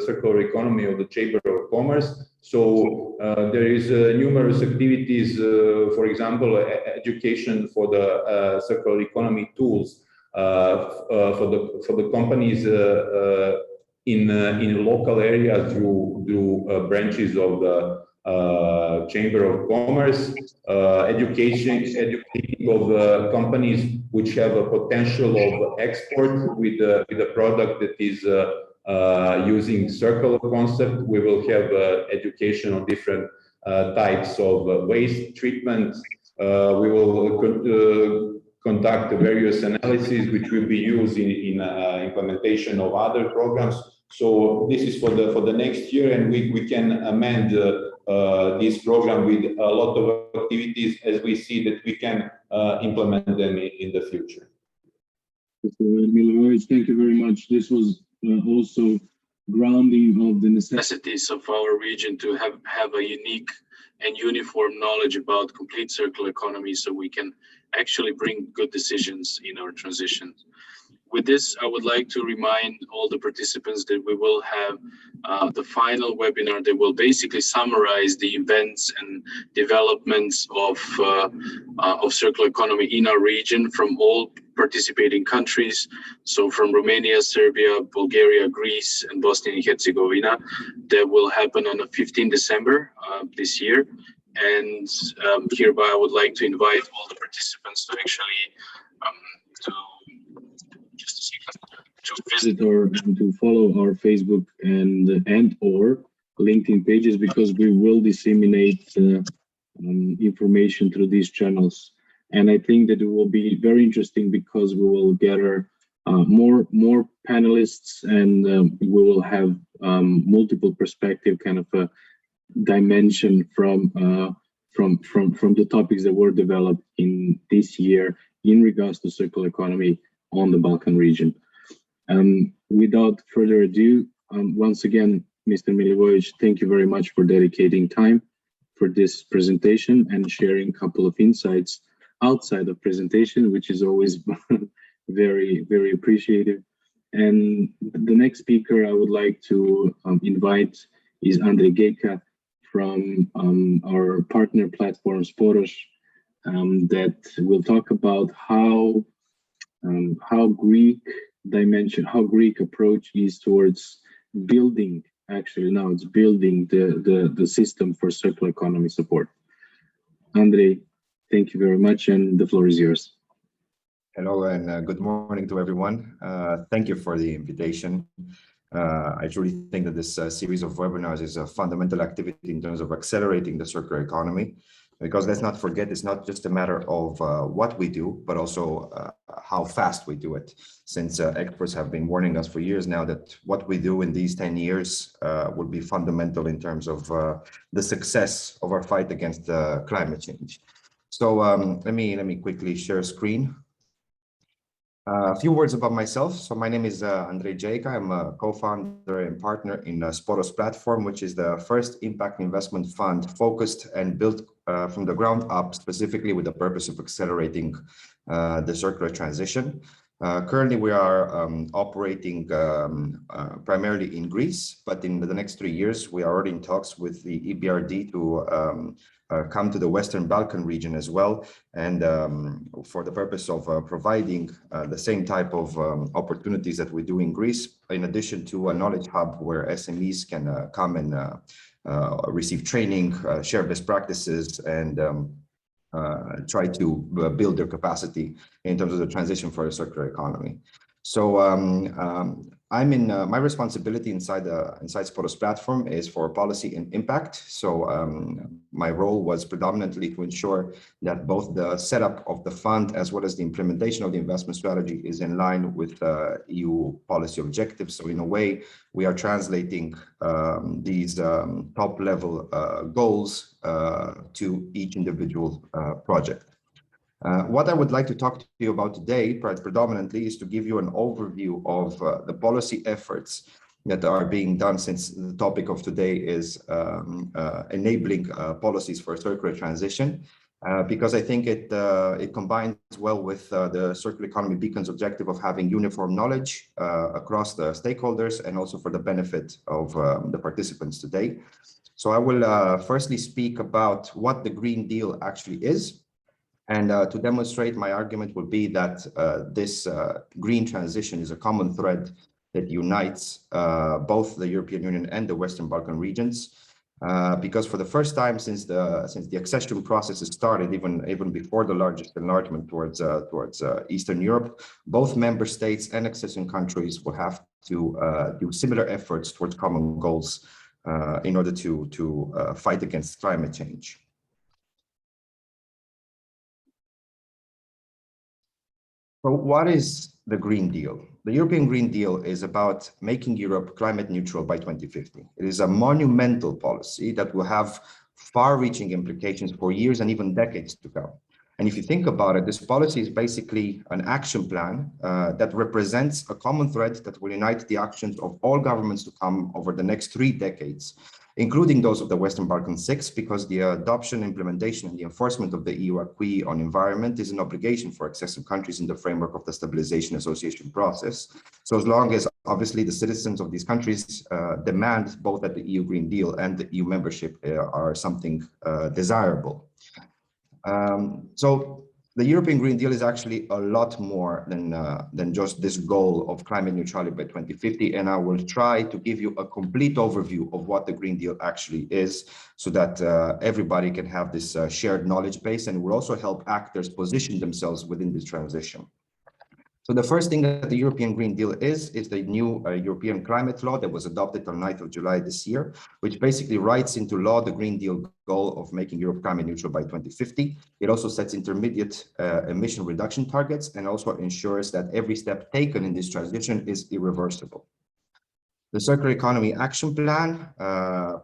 Circular Economy of the Chamber of Commerce. So there is numerous activities, for example, education for the circular economy tools for the companies in local areas through branches of the Chamber of Commerce, educating of companies which have a potential of export with a product that is using circular concept. We will have education on different types of waste treatment. We will conduct various analyses which will be used in implementation of other programs. So this is for the next year, and we can amend this program with a lot of activities as we see that we can implement them in the future. Thank you very much. This was also grounding of the necessities of our region to have a unique and uniform knowledge about complete circular economy, so we can actually bring good decisions in our transition. With this, I would like to remind all the participants that we will have the final webinar that will basically summarize the events and developments of circular economy in our region from all participating countries. So from Romania, Serbia, Bulgaria, Greece, and Bosnia and Herzegovina. That will happen on the 15th December this year. And hereby I would like to invite all the participants to actually to visit and to follow our Facebook and or LinkedIn pages, because we will disseminate information through these channels. And I think that it will be very interesting because we will gather more panelists, and we will have multiple perspective kind of a dimension from the topics that were developed in this year in regards to circular economy on the Balkan region. Without further ado, once again, Mr. Milivojevic, thank you very much for dedicating time for this presentation and sharing a couple of insights outside of presentation, which is always very, very appreciated. And the next speaker I would like to invite is Andrej Gejka from our partner platform Sporos, that will talk about how Greek approach is towards building. Actually, now it's building the system for circular economy support. Andrej, thank you very much, and the floor is yours. Hello and good morning to everyone. Thank you for the invitation. I truly think that this series of webinars is a fundamental activity in terms of accelerating the circular economy, because let's not forget, it's not just a matter of what we do, but also how fast we do it. Since experts have been warning us for years now that what we do in these 10 years would be fundamental in terms of the success of our fight against climate change. So let me quickly share screen. A few words about myself. So my name is Andrej Gejka. I'm a co-founder and partner in Sporos platform, which is the first impact investment fund focused and built from the ground up, specifically with the purpose of accelerating the circular transition. Currently, we are operating primarily in Greece, but in the next 3 years, we are already in talks with the EBRD to come to the Western Balkan region as well, and for the purpose of providing the same type of opportunities that we do in Greece, in addition to a knowledge hub where SMEs can come and receive training, share best practices, and try to build their capacity in terms of the transition for a circular economy. So I'm in my responsibility inside Sporos platform is for policy and impact. So my role was predominantly to ensure that both the setup of the fund as well as the implementation of the investment strategy is in line with EU policy objectives. So in a way, we are translating these top level goals to each individual project. What I would like to talk to you about today, predominantly, is to give you an overview of the policy efforts that are being done, since the topic of today is enabling policies for circular transition, because I think it combines well with the Circular Economy Beacon's objective of having uniform knowledge across the stakeholders and also for the benefit of the participants today. So I will firstly speak about what the Green Deal actually is. And to demonstrate my argument will be that this green transition is a common thread that unites both the European Union and the Western Balkan regions, because for the first time since the accession process has started, even before the largest enlargement towards Eastern Europe, both member states and accession countries will have to do similar efforts towards common goals in order to fight against climate change. So what is the Green Deal? The European Green Deal is about making Europe climate neutral by 2050. It is a monumental policy that will have far-reaching implications for years and even decades to come. And if you think about it, this policy is basically an action plan that represents a common thread that will unite the actions of all governments to come over the next 3 decades, including those of the Western Balkan 6, because the adoption, implementation, and the enforcement of the EU acquis on environment is an obligation for accessive countries in the framework of the Stabilization Association process. So as long as, obviously, the citizens of these countries demand both that the EU Green Deal and the EU membership are something desirable. So the European Green Deal is actually a lot more than just this goal of climate neutrality by 2050. And I will try to give you a complete overview of what the Green Deal actually is, so that everybody can have this shared knowledge base, and it will also help actors position themselves within this transition. So the first thing that the European Green Deal is the new European climate law that was adopted on 9th of July this year, which basically writes into law the Green Deal goal of making Europe climate neutral by 2050. It also sets intermediate emission reduction targets and also ensures that every step taken in this transition is irreversible. The Circular Economy Action Plan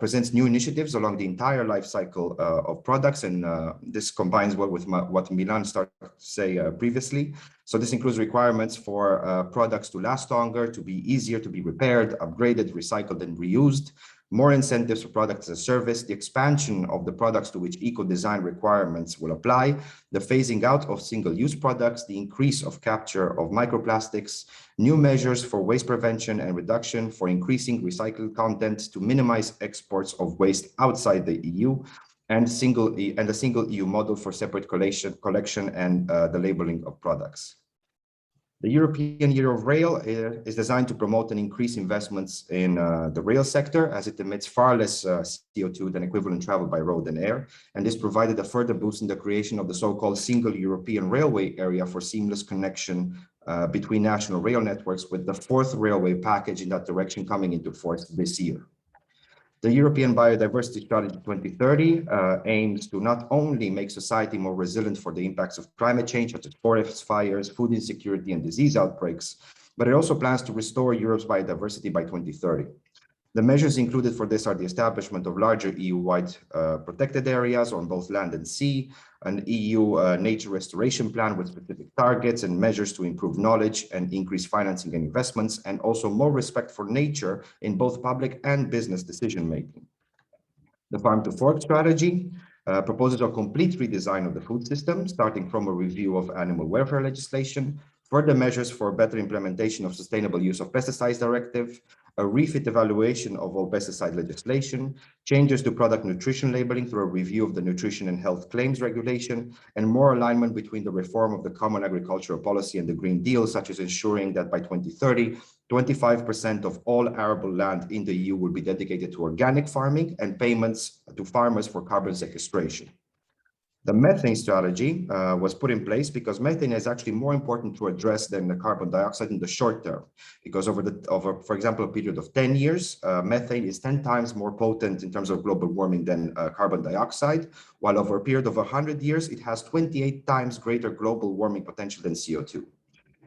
presents new initiatives along the entire life cycle of products, and this combines well with what Milan started to say previously. So this includes requirements for products to last longer, to be easier to be repaired, upgraded, recycled, and reused, more incentives for products as a service, the expansion of the products to which eco-design requirements will apply, the phasing out of single-use products, the increase of capture of microplastics, new measures for waste prevention and reduction, for increasing recycled content to minimize exports of waste outside the EU, and a single EU model for separate collection and the labeling of products. The European Year of Rail is designed to promote and increase investments in the rail sector, as it emits far less CO2 than equivalent travel by road and air, and this provided a further boost in the creation of the so-called single European railway area for seamless connection between national rail networks, with the fourth railway package in that direction coming into force this year. The European Biodiversity Strategy 2030 aims to not only make society more resilient for the impacts of climate change, such as forest fires, food insecurity, and disease outbreaks, but it also plans to restore Europe's biodiversity by 2030. The measures included for this are the establishment of larger EU-wide protected areas on both land and sea, an EU nature restoration plan with specific targets and measures to improve knowledge and increase financing and investments, and also more respect for nature in both public and business decision-making. The Farm to Fork strategy proposes a complete redesign of the food system, starting from a review of animal welfare legislation, further measures for better implementation of sustainable use of pesticides directive, a refit evaluation of all pesticide legislation, changes to product nutrition labeling through a review of the nutrition and health claims regulation, and more alignment between the reform of the Common Agricultural Policy and the Green Deal, such as ensuring that by 2030, 25% of all arable land in the EU will be dedicated to organic farming and payments to farmers for carbon sequestration. The methane strategy was put in place because methane is actually more important to address than the carbon dioxide in the short term, because over, for example, a period of 10 years, methane is 10 times more potent in terms of global warming than carbon dioxide, while over a period of 100 years, it has 28 times greater global warming potential than CO2.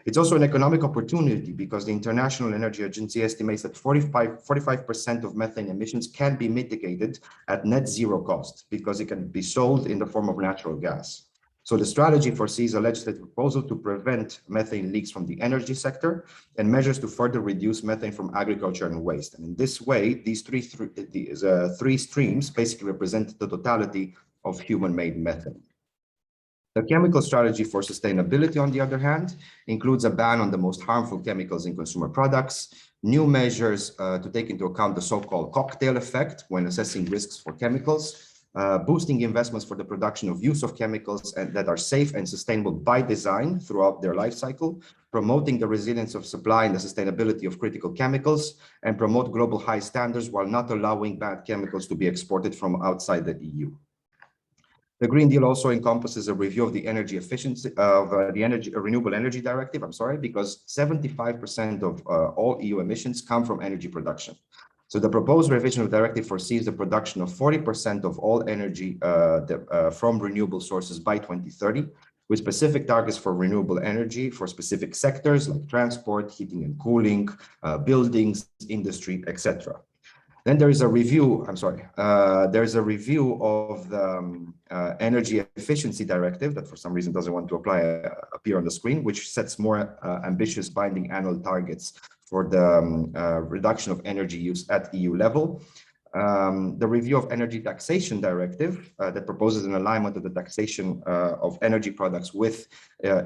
It's also an economic opportunity because the International Energy Agency estimates that 45% of methane emissions can be mitigated at net zero cost because it can be sold in the form of natural gas. So the strategy foresees a legislative proposal to prevent methane leaks from the energy sector and measures to further reduce methane from agriculture and waste. And in this way, these three streams basically represent the totality of human-made methane. The chemical strategy for sustainability, on the other hand, includes a ban on the most harmful chemicals in consumer products, new measures to take into account the so-called cocktail effect when assessing risks for chemicals, boosting investments for the production of use of chemicals that are safe and sustainable by design throughout their life cycle, promoting the resilience of supply and the sustainability of critical chemicals, and promote global high standards while not allowing bad chemicals to be exported from outside the EU. The Green Deal also encompasses a review of the energy efficiency of the Renewable Energy Directive, because 75% of all EU emissions come from energy production. So the proposed revision of the directive foresees the production of 40% of all energy from renewable sources by 2030, with specific targets for renewable energy for specific sectors like transport, heating and cooling, buildings, industry, etc. Then there is a review, there's a review of the Energy Efficiency Directive that for some reason doesn't want to appear on the screen, which sets more ambitious binding annual targets for the reduction of energy use at EU level. The review of Energy Taxation Directive that proposes an alignment of the taxation of energy products with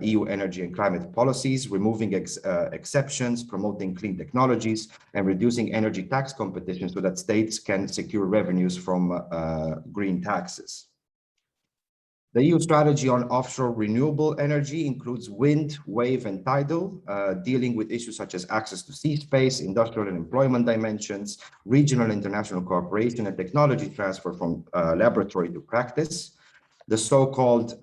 EU energy and climate policies, removing exceptions, promoting clean technologies, and reducing energy tax competition so that states can secure revenues from green taxes. The EU strategy on offshore renewable energy includes wind, wave, and tidal, dealing with issues such as access to sea space, industrial and employment dimensions, regional and international cooperation, and technology transfer from laboratory to practice. The so-called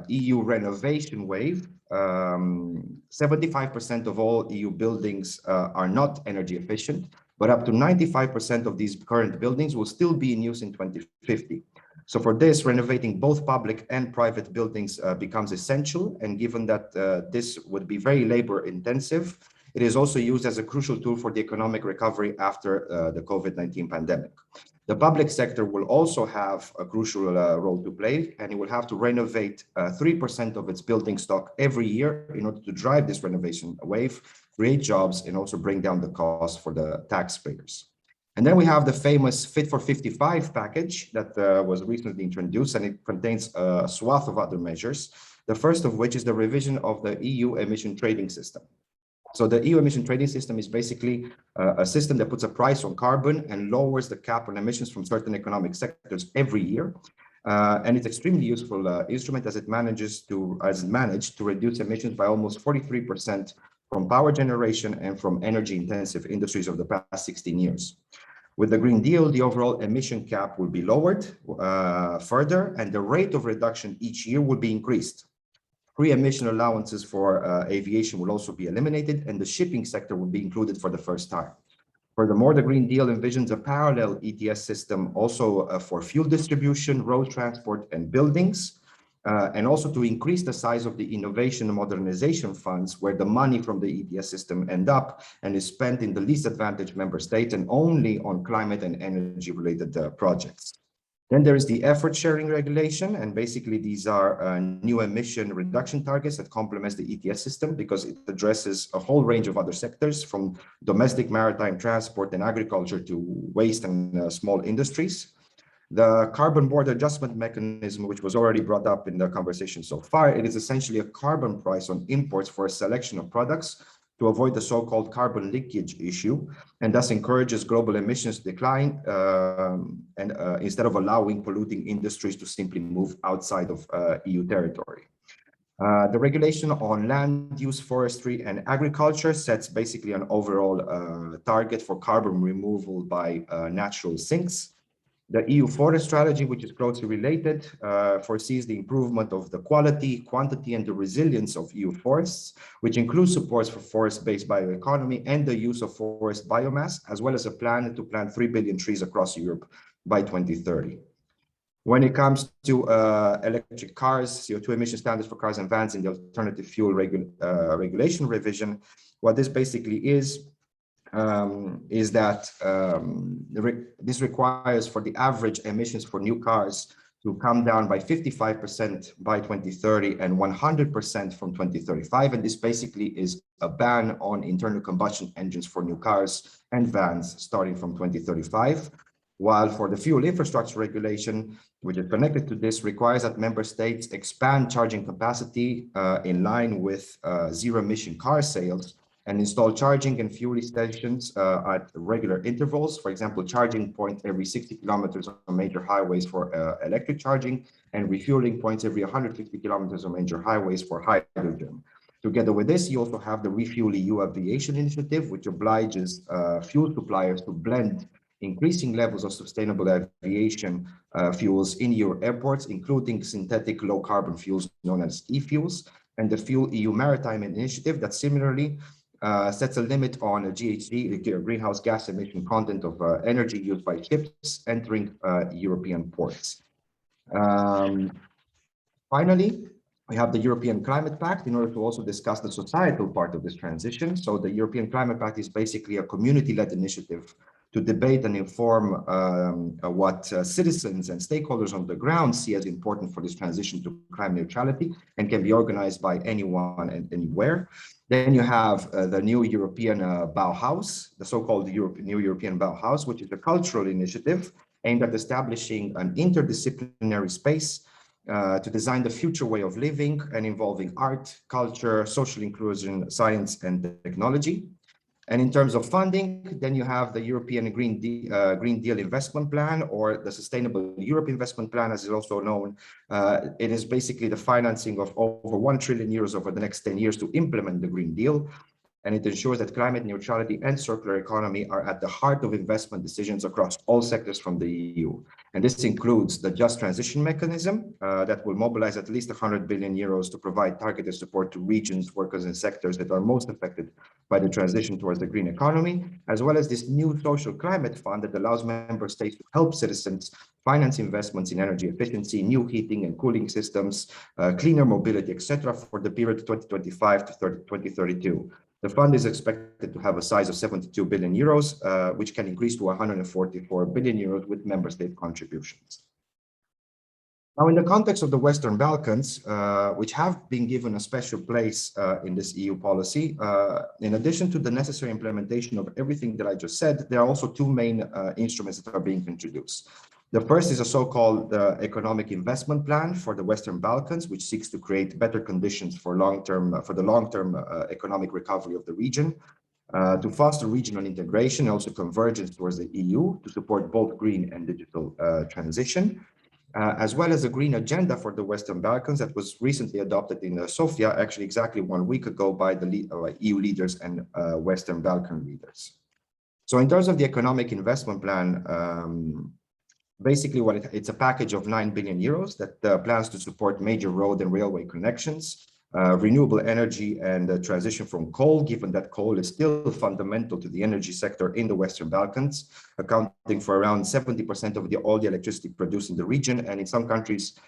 EU renovation wave 75% of all EU buildings are not energy efficient, but up to 95% of these current buildings will still be in use in 2050. So for this, renovating both public and private buildings becomes essential. And given that this would be very labor intensive, it is also used as a crucial tool for the economic recovery after the COVID-19 pandemic. The public sector will also have a crucial role to play, and it will have to renovate 3% of its building stock every year in order to drive this renovation wave, create jobs, and also bring down the cost for the taxpayers. And then we have the famous Fit for 55 package that was recently introduced, and it contains a swath of other measures, the first of which is the revision of the EU emission trading system. So the EU emission trading system is basically a system that puts a price on carbon and lowers the cap on emissions from certain economic sectors every year. And it's extremely useful instrument as it managed to reduce emissions by almost 43% from power generation and from energy intensive industries of the past 16 years. With the Green Deal, the overall emission cap will be lowered further, and the rate of reduction each year will be increased. Free emission allowances for aviation will also be eliminated, and the shipping sector will be included for the first time. Furthermore, the Green Deal envisions a parallel ETS system also for fuel distribution, road transport, and buildings, and also to increase the size of the innovation and modernization funds, where the money from the ETS system end up and is spent in the least advantaged member states and only on climate and energy related projects. Then there is the effort sharing regulation, and basically these are new emission reduction targets that complements the ETS system because it addresses a whole range of other sectors from domestic maritime transport and agriculture to waste and small industries. The carbon border adjustment mechanism, which was already brought up in the conversation so far, it is essentially a carbon price on imports for a selection of products to avoid the so-called carbon leakage issue, and thus encourages global emissions decline instead of allowing polluting industries to simply move outside of EU territory. The regulation on land use, forestry, and agriculture sets basically an overall target for carbon removal by natural sinks. The EU forest strategy, which is closely related, foresees the improvement of the quality, quantity, and the resilience of EU forests, which includes supports for forest-based bioeconomy and the use of forest biomass, as well as a plan to plant 3 billion trees across Europe by 2030. When it comes to electric cars, CO2 emission standards for cars and vans in the alternative fuel regulation revision, what this basically is that this requires for the average emissions for new cars to come down by 55% by 2030 and 100% from 2035. And this basically is a ban on internal combustion engines for new cars and vans starting from 2035. While for the fuel infrastructure regulation, which is connected to this, requires that member states expand charging capacity in line with zero emission car sales and install charging and fueling stations at regular intervals. For example, charging points every 60 kilometers on major highways for electric charging and refueling points every 150 kilometers on major highways for hydrogen. Together with this, you also have the Refuel EU Aviation Initiative, which obliges fuel suppliers to blend increasing levels of sustainable aviation fuels in your airports, including synthetic low carbon fuels known as e-fuels, and the Fuel EU Maritime Initiative that similarly sets a limit on a GHG, the greenhouse gas emission content of energy used by ships entering European ports. Finally, we have the European Climate Pact in order to also discuss the societal part of this transition. So the European Climate Pact is basically a community-led initiative to debate and inform what citizens and stakeholders on the ground see as important for this transition to climate neutrality, and can be organized by anyone and anywhere. Then you have the new European Bauhaus, the so-called new European Bauhaus, which is a cultural initiative aimed at establishing an interdisciplinary space to design the future way of living and involving art, culture, social inclusion, science, and technology. And in terms of funding, then you have the European Green Deal Investment Plan, or the Sustainable Europe Investment Plan, as is also known. It is basically the financing of over 1 trillion euros over the next 10 years to implement the Green Deal. and it ensures that climate neutrality and circular economy are at the heart of investment decisions across all sectors from the EU. And this includes the Just Transition Mechanism that will mobilize at least 100 billion euros to provide targeted support to regions, workers, and sectors that are most affected by the transition towards the green economy, as well as this new social climate fund that allows member states to help citizens finance investments in energy efficiency, new heating and cooling systems, cleaner mobility, etc., for the period 2025 to 2032. The fund is expected to have a size of 72 billion euros, which can increase to 144 billion euros with member state contributions. Now, in the context of the Western Balkans, which have been given a special place in this EU policy, in addition to the necessary implementation of everything that I just said, there are also two main instruments that are being introduced. The first is a so-called economic investment plan for the Western Balkans, which seeks to create better conditions for the long-term economic recovery of the region, to foster regional integration, also convergence towards the EU, to support both green and digital transition, as well as a green agenda for the Western Balkans that was recently adopted in Sofia, actually exactly 1 week ago by the EU leaders and Western Balkan leaders. So in terms of the economic investment plan, basically, it's a package of 9 billion euros that plans to support major road and railway connections, renewable energy, and the transition from coal, given that coal is still fundamental to the energy sector in the Western Balkans, accounting for around 70% of all the electricity produced in the region, and in some countries,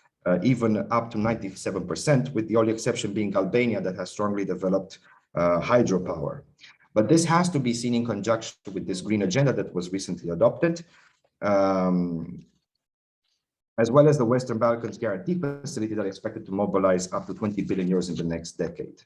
even up to 97%, with the only exception being Albania, that has strongly developed hydropower. But this has to be seen in conjunction with this green agenda that was recently adopted, as well as the Western Balkans Guarantee Facility that is expected to mobilize up to 20 billion euros in the next decade.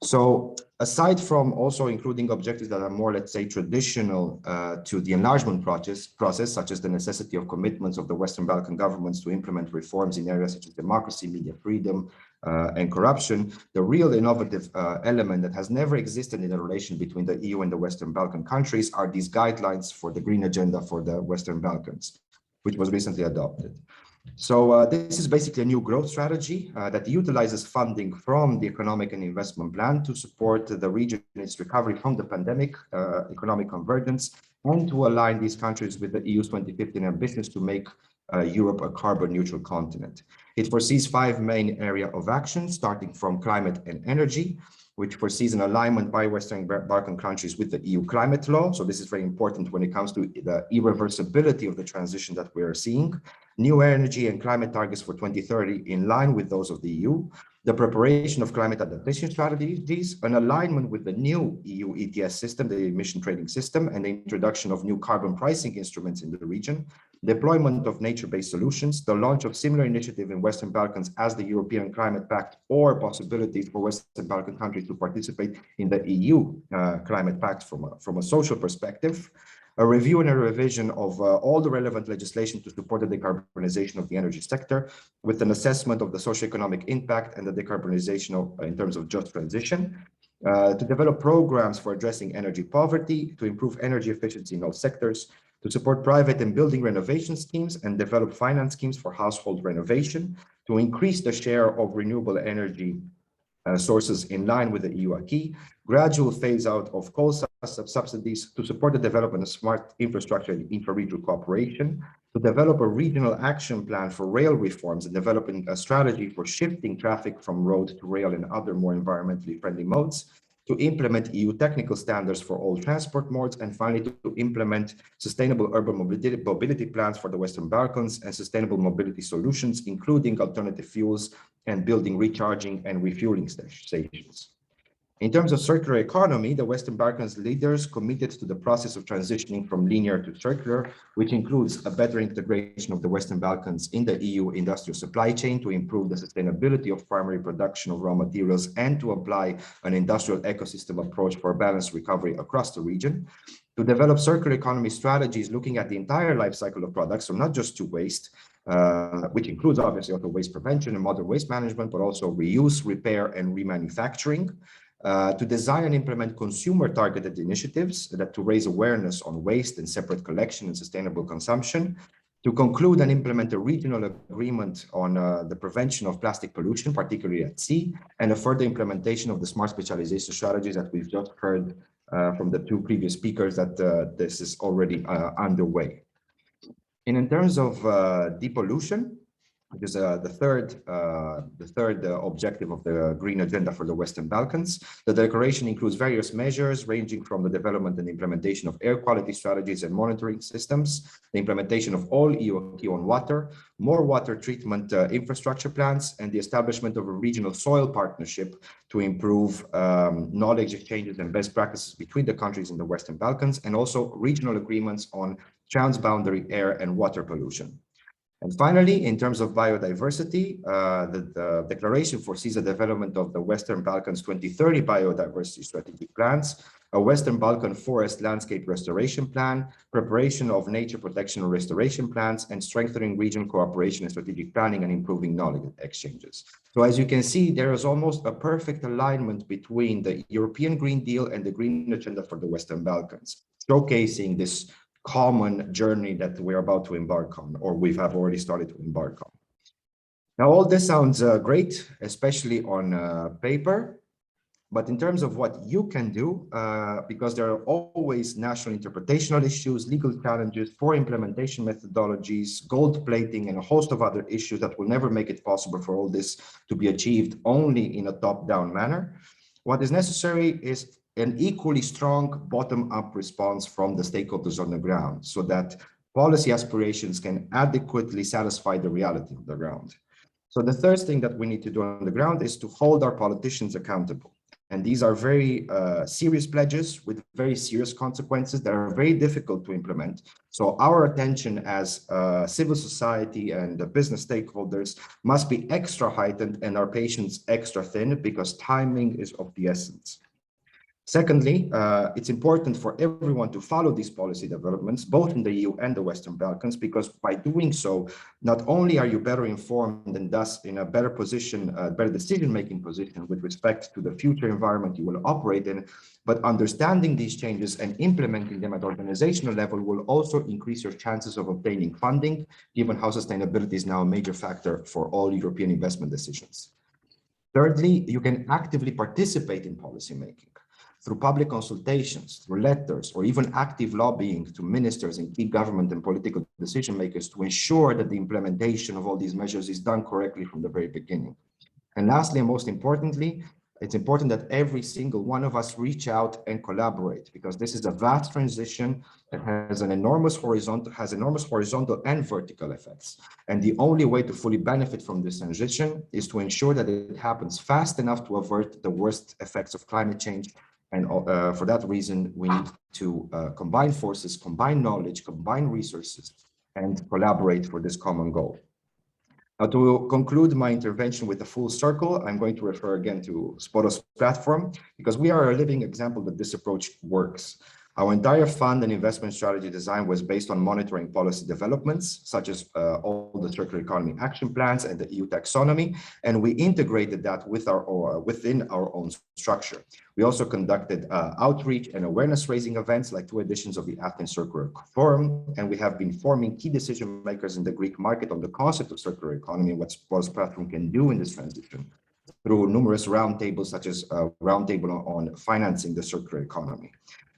So aside from also including objectives that are more, let's say, traditional to the enlargement process, such as the necessity of commitments of the Western Balkan governments to implement reforms in areas such as democracy, media freedom, and corruption, the real innovative element that has never existed in the relation between the EU and the Western Balkan countries are these guidelines for the green agenda for the Western Balkans, which was recently adopted. So this is basically a new growth strategy that utilizes funding from the economic and investment plan to support the region in its recovery from the pandemic, economic convergence, and to align these countries with the EU's 2015 ambitions to make Europe a carbon neutral continent. It foresees 5 main areas of action, starting from climate and energy, which foresees an alignment by Western Balkan countries with the EU climate law. So this is very important when it comes to the irreversibility of the transition that we are seeing. New energy and climate targets for 2030 in line with those of the EU. The preparation of climate adaptation strategies, an alignment with the new EU ETS system, the emission trading system, and the introduction of new carbon pricing instruments in the region, deployment of nature-based solutions, the launch of similar initiative in Western Balkans as the European Climate Pact, or possibilities for Western Balkan countries to participate in the EU Climate Pact from a social perspective, a review and a revision of all the relevant legislation to support the decarbonization of the energy sector, with an assessment of the socioeconomic impact and the decarbonization in terms of just transition, to develop programs for addressing energy poverty, to improve energy efficiency in all sectors, to support private and building renovation schemes and develop finance schemes for household renovation, to increase the share of renewable energy sources in line with the EU acquis, gradual phase out of coal subsidies, to support the development of smart infrastructure and intra-regional cooperation, to develop a regional action plan for rail reforms and developing a strategy for shifting traffic from road to rail and other more environmentally friendly modes, to implement EU technical standards for all transport modes, and finally to implement sustainable urban mobility plans for the Western Balkans and sustainable mobility solutions, including alternative fuels and building recharging and refueling stations. In terms of circular economy, the Western Balkans leaders committed to the process of transitioning from linear to circular, which includes a better integration of the Western Balkans in the EU industrial supply chain to improve the sustainability of primary production of raw materials and to apply an industrial ecosystem approach for a balanced recovery across the region, to develop circular economy strategies looking at the entire life cycle of products, so not just to waste, which includes obviously also waste prevention and modern waste management, but also reuse, repair, and remanufacturing. To design and implement consumer targeted initiatives to raise awareness on waste and separate collection and sustainable consumption, to conclude and implement a regional agreement on the prevention of plastic pollution, particularly at sea, and a further implementation of the smart specialization strategies that we've just heard from the two previous speakers that this is already underway. And in terms of depollution, which is the third objective of the Green Agenda for the Western Balkans. The declaration includes various measures ranging from the development and implementation of air quality strategies and monitoring systems, the implementation of all EU acquis on water, more water treatment infrastructure plans, and the establishment of a regional soil partnership to improve knowledge exchanges and best practices between the countries in the Western Balkans, and also regional agreements on transboundary air and water pollution. And finally, in terms of biodiversity, the declaration foresees the development of the Western Balkans 2030 biodiversity strategic plans, a Western Balkan forest landscape restoration plan, preparation of nature protection and restoration plans, and strengthening regional cooperation and strategic planning and improving knowledge exchanges. So as you can see, there is almost a perfect alignment between the European Green Deal and the Green Agenda for the Western Balkans, showcasing this common journey that we're about to embark on, or we have already started to embark on. Now, all this sounds great, especially on paper, but in terms of what you can do, because there are always national interpretational issues, legal challenges, poor implementation methodologies, gold plating, and a host of other issues that will never make it possible for all this to be achieved only in a top-down manner. What is necessary is an equally strong bottom-up response from the stakeholders on the ground so that policy aspirations can adequately satisfy the reality of the ground. So the third thing that we need to do on the ground is to hold our politicians accountable. And these are very serious pledges with very serious consequences that are very difficult to implement. So our attention as civil society and the business stakeholders must be extra heightened and our patience extra thin because timing is of the essence. Secondly, it's important for everyone to follow these policy developments, both in the EU and the Western Balkans, because by doing so, not only are you better informed and thus in a better position, better decision-making position with respect to the future environment you will operate in, but understanding these changes and implementing them at organizational level will also increase your chances of obtaining funding, given how sustainability is now a major factor for all European investment decisions. Thirdly, you can actively participate in policymaking through public consultations, through letters, or even active lobbying to ministers and key government and political decision makers to ensure that the implementation of all these measures is done correctly from the very beginning. And lastly, and most importantly, it's important that every single one of us reach out and collaborate, because this is a vast transition that has an enormous horizontal and vertical effects. And the only way to fully benefit from this transition is to ensure that it happens fast enough to avert the worst effects of climate change. And for that reason, we need to combine forces, combine knowledge, combine resources, and collaborate for this common goal. Now, to conclude my intervention with a full circle, I'm going to refer again to Sporos platform, because we are a living example that this approach works. Our entire fund and investment strategy design was based on monitoring policy developments, such as all the circular economy action plans and the EU taxonomy, and we integrated that with within our own structure. We also conducted outreach and awareness raising events like 2 editions of the Athens Circular Forum, and we have been forming key decision makers in the Greek market on the concept of circular economy and what Sporos platform can do in this transition through numerous roundtables, such as roundtable on financing the circular economy.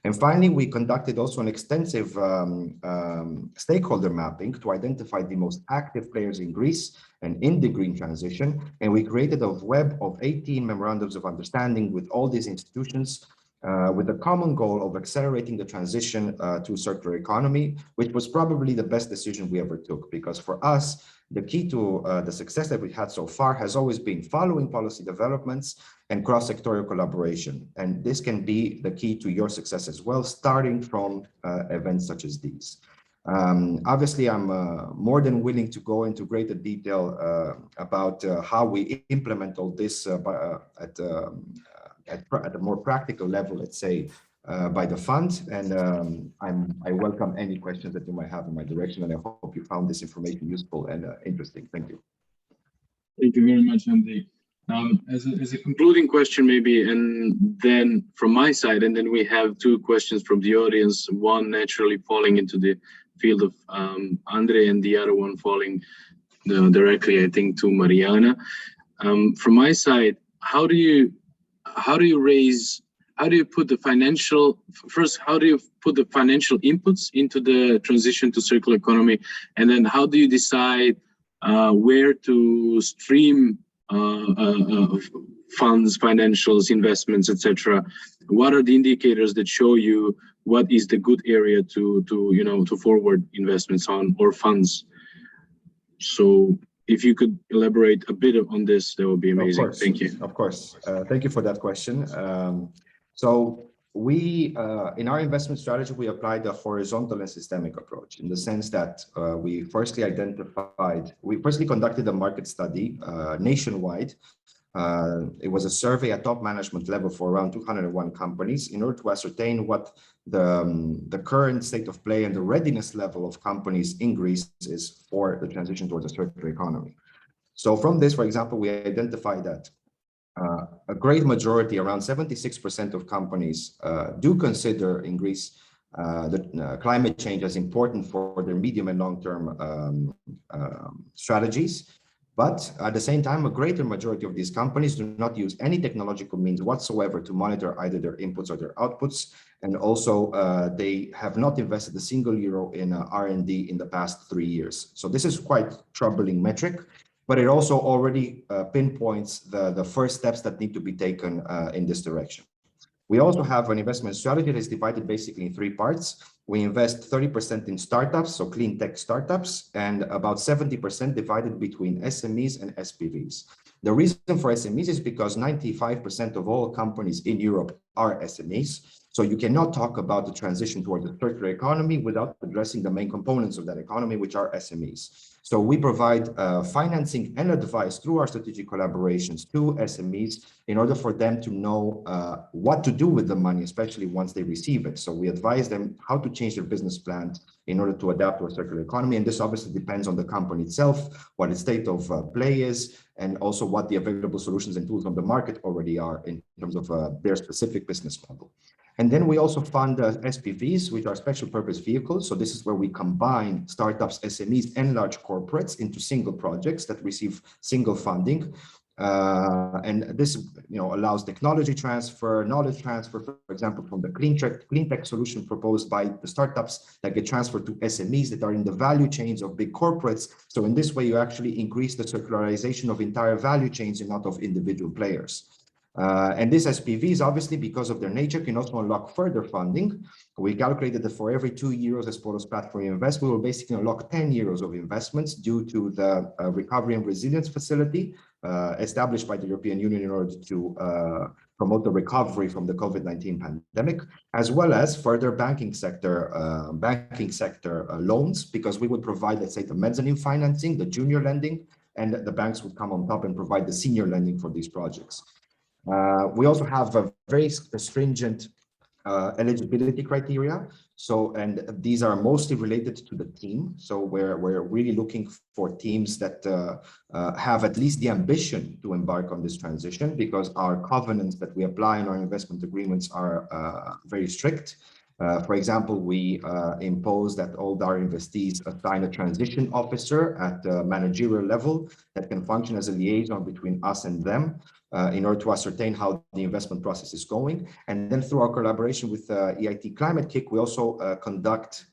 And finally, we conducted also an extensive stakeholder mapping to identify the most active players in Greece and in the green transition. And we created a web of 18 memorandums of understanding with all these institutions with the common goal of accelerating the transition to circular economy, which was probably the best decision we ever took, because for us, the key to the success that we've had so far has always been following policy developments and cross-sectorial collaboration. And this can be the key to your success as well, starting from events such as these. Obviously, I'm more than willing to go into greater detail about how we implement all this at a more practical level, let's say, by the fund. And I welcome any questions that you might have in my direction, and I hope you found this information useful and interesting. Thank you. Thank you very much, Andy. As a concluding question, maybe, and then from my side, and then we have 2 questions from the audience, one naturally falling into the field of Andre, and the other one falling directly, I think, to Mariana. From my side, how do you put the financial inputs into the transition to circular economy, and then how do you decide where to stream funds, financials, investments, etc.? What are the indicators that show you what is the good area to forward investments on, or funds? So if you could elaborate a bit on this, that would be amazing. Thank you. Of course. Thank you for that question. So we, in our investment strategy, we applied a horizontal and systemic approach, in the sense that we firstly conducted a market study nationwide. It was a survey at top management level for around 201 companies in order to ascertain what the current state of play and the readiness level of companies in Greece is for the transition towards a circular economy. So from this, for example, we identified that a great majority, around 76% of companies, do consider in Greece the climate change as important for their medium and long-term strategies. But at the same time, a greater majority of these companies do not use any technological means whatsoever to monitor either their inputs or their outputs. And also, they have not invested a single euro in R&D in the past 3 years. So this is quite troubling metric, but it also already pinpoints the first steps that need to be taken in this direction. We also have an investment strategy that is divided basically in 3 parts. We invest 30% in startups, so clean tech startups, and about 70% divided between SMEs and SPVs. The reason for SMEs is because 95% of all companies in Europe are SMEs. So you cannot talk about the transition towards a circular economy without addressing the main components of that economy, which are SMEs. So we provide financing and advice through our strategic collaborations to SMEs in order for them to know what to do with the money, especially once they receive it. So we advise them how to change their business plan in order to adapt to a circular economy. And this obviously depends on the company itself, what its state of play is, and also what the available solutions and tools on the market already are in terms of their specific business model. And then we also fund SPVs, which are special purpose vehicles. So this is where we combine startups, SMEs, and large corporates into single projects that receive single funding. And this allows technology transfer, knowledge transfer, for example, from the clean tech solution proposed by the startups that get transferred to SMEs that are in the value chains of big corporates. So in this way, you actually increase the circularization of entire value chains and not of individual players. And these SPVs, obviously, because of their nature, can also unlock further funding. We calculated that for every 2 euros as Polos platform invest, we will basically unlock 10 euros of investments due to the recovery and resilience facility established by the European Union in order to promote the recovery from the COVID-19 pandemic, as well as further banking sector loans, because we would provide, let's say, the mezzanine financing, the junior lending, and the banks would come on top and provide the senior lending for these projects. We also have a very stringent eligibility criteria. So, and these are mostly related to the team. So we're really looking for teams that have at least the ambition to embark on this transition, because our covenants that we apply in our investment agreements are very strict. For example, we impose that all our investees assign a transition officer at the managerial level that can function as a liaison between us and them in order to ascertain how the investment process is going. And then through our collaboration with EIT Climate Kick, we also conduct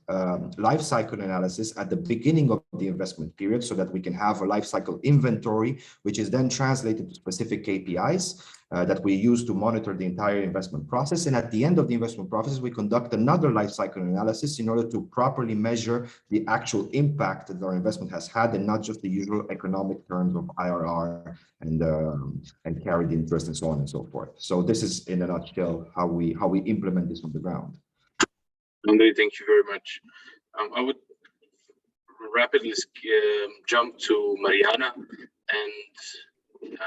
life cycle analysis at the beginning of the investment period, so that we can have a life cycle inventory, which is then translated to specific KPIs that we use to monitor the entire investment process. And at the end of the investment process, we conduct another life cycle analysis in order to properly measure the actual impact that our investment has had, and not just the usual economic terms of IRR and carried interest and so on and so forth. So this is in a nutshell how we implement this on the ground. Andre, thank you very much. I would rapidly jump to Mariana and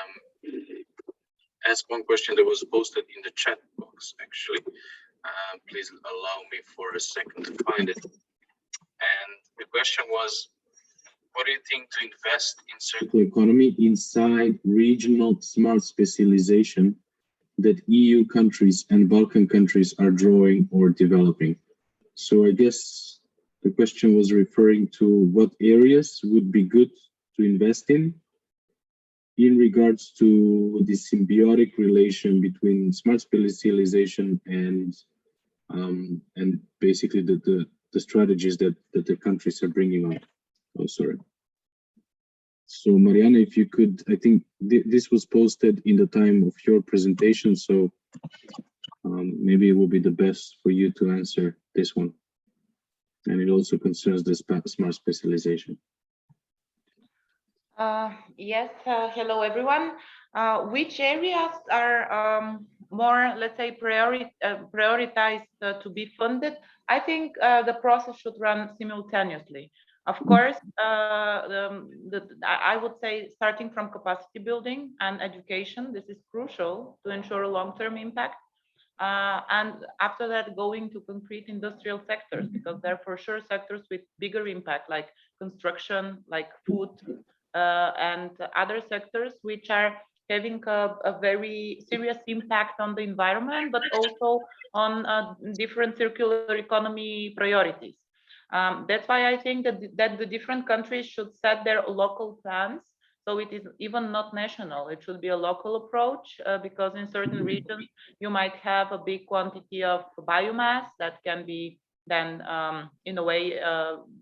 ask one question that was posted in the chat box, actually. Please allow me for a second to find it. And the question was, what do you think to invest in circular economy inside regional smart specialization that EU countries and Balkan countries are drawing or developing? So I guess The question was referring to what areas would be good to invest in regards to the symbiotic relation between smart specialization and basically the strategies that the countries are bringing on. Oh, sorry. So Mariana, if you could, I think this was posted in the time of your presentation, so maybe it will be the best for you to answer this one. And it also concerns the smart specialization. Yes, hello everyone. Which areas are more, let's say, prioritized to be funded? I think the process should run simultaneously. Of course, I would say starting from capacity building and education, this is crucial to ensure long-term impact. And after that, going to concrete industrial sectors, because there are for sure sectors with bigger impact, like construction, like food, and other sectors which are having a very serious impact on the environment, but also on different circular economy priorities. That's why I think that the different countries should set their local plans. So it is even not national, it should be a local approach, because in certain regions, you might have a big quantity of biomass that can be then in a way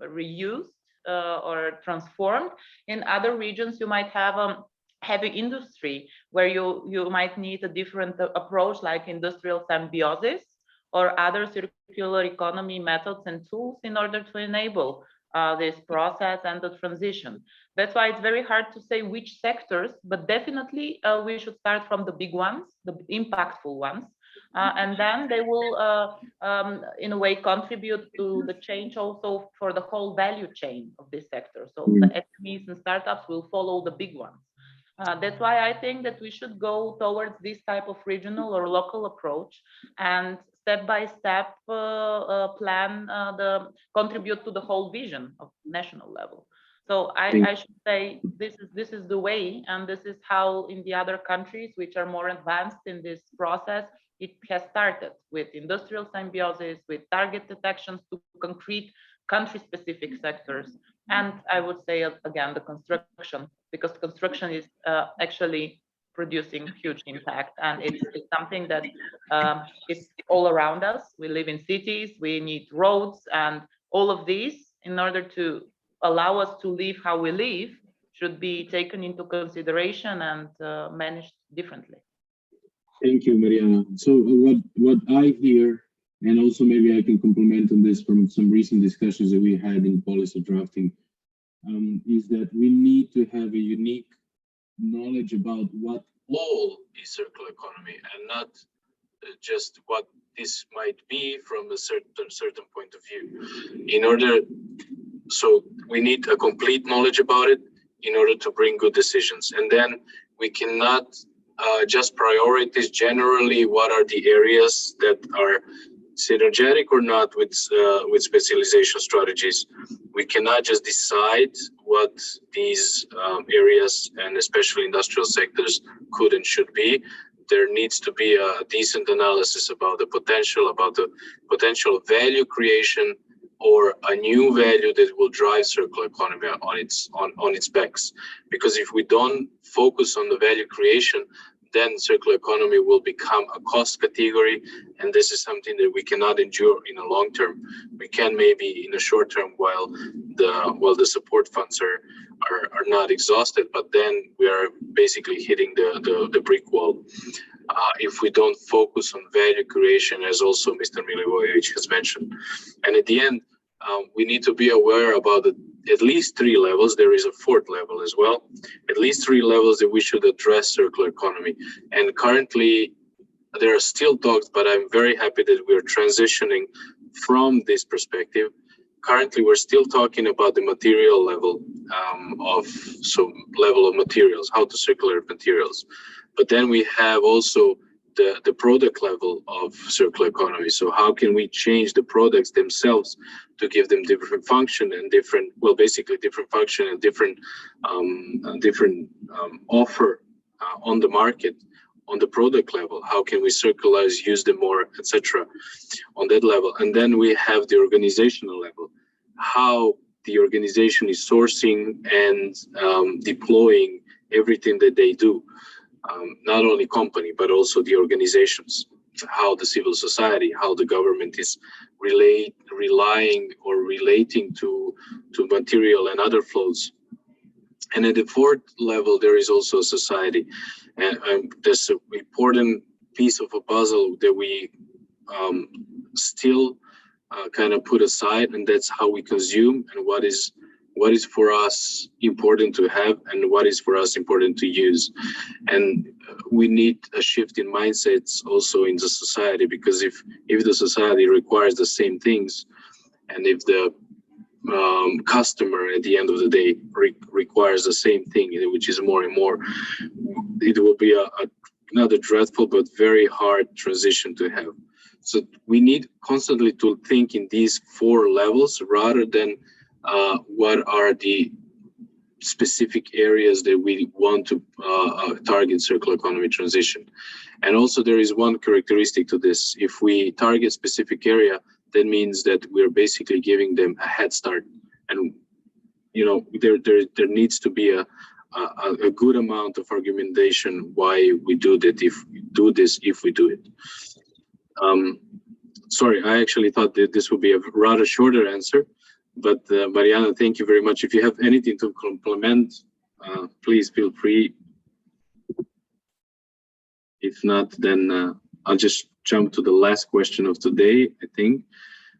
reused or transformed. In other regions, you might have a heavy industry where you might need a different approach, like industrial symbiosis or other circular economy methods and tools in order to enable this process and the transition. That's why it's very hard to say which sectors, but definitely we should start from the big ones, the impactful ones, and then they will, in a way, contribute to the change also for the whole value chain of this sector. So the SMEs and startups will follow the big ones. That's why I think that we should go towards this type of regional or local approach and step by step plan contribute to the whole vision of national level. So I should say this is the way, and this is how in the other countries which are more advanced in this process, it has started with industrial symbiosis, with targeted actions to concrete country-specific sectors. And I would say again, the construction, because construction is actually producing huge impact, and it's something that is all around us. We live in cities, we need roads, and all of these, in order to allow us to live how we live, should be taken into consideration and managed differently. Thank you, Mariana. So what I hear, and also maybe I can complement on this from some recent discussions that we had in policy drafting, is that we need to have a unique knowledge about what all is circular economy, and not just what this might be from a certain point of view. In order, so we need a complete knowledge about it in order to bring good decisions, and then we cannot just prioritize generally what are the areas that are synergetic or not with specialization strategies. We cannot just decide what these areas and especially industrial sectors could and should be. There needs to be a decent analysis about the potential value creation or a new value that will drive circular economy on its backs. Because if we don't focus on the value creation, then circular economy will become a cost category, and this is something that we cannot endure in the long term. We can maybe in the short term while the support funds are not exhausted, but then we are basically hitting the brick wall. If we don't focus on value creation, as also Mr. Milivojevic has mentioned. And at the end, we need to be aware about at least 3 levels. There is a 4th level as well. At least 3 levels that we should address circular economy. And currently, there are still talks, but I'm very happy that we're transitioning from this perspective. Currently, we're still talking about the material level level of materials, how to circulate materials. But then we have also the product level of circular economy. So how can we change the products themselves to give them different function and different function and different offer on the market on the product level? How can we circularize, use them more, etc. on that level? And then we have the organizational level. how the organization is sourcing and deploying everything that they do. Not only company, but also the organizations, how the civil society, how the government is relying or relating to material and other flows. And at the fourth level, there is also society. And there's an important piece of a puzzle that we still kind of put aside, and that's how we consume and what is for us important to have and what is for us important to use. And we need a shift in mindsets also in the society, because if the society requires the same things, and if the customer at the end of the day requires the same thing, which is more and more, it will be another dreadful but very hard transition to have. So we need constantly to think in these four levels rather than what are the specific areas that we want to target circular economy transition. And also there is one characteristic to this. If we target specific area, that means that we're basically giving them a head start. And there needs to be a good amount of argumentation why we do that, if we do it. Sorry, I actually thought that this would be a rather shorter answer, but Mariana, thank you very much. If you have anything to complement, please feel free. If not, then I'll just jump to the last question of today, I think,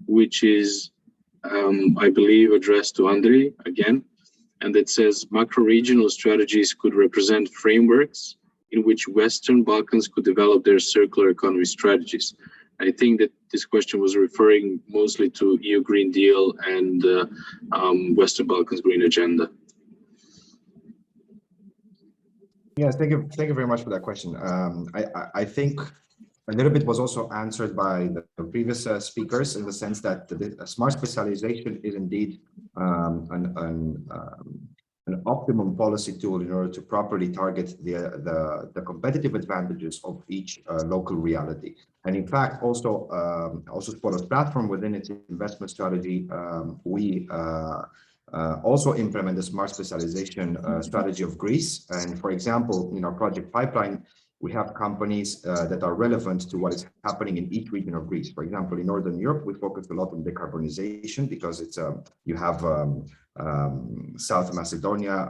which is, I believe, addressed to Andrei again, and it says macro-regional strategies could represent frameworks in which Western Balkans could develop their circular economy strategies. I think that this question was referring mostly to EU Green Deal and Western Balkans Green Agenda. Yes, thank you very much for that question. I think a little bit was also answered by the previous speakers, in the sense that the smart specialization is indeed an optimum policy tool in order to properly target the competitive advantages of each local reality. And in fact, also Spoil's platform, within its investment strategy, we also implement the smart specialization strategy of Greece. And for example, in our project pipeline, we have companies that are relevant to what is happening in each region of Greece. For example, in Northern Europe, we focus a lot on decarbonization, because it's you have South Macedonia,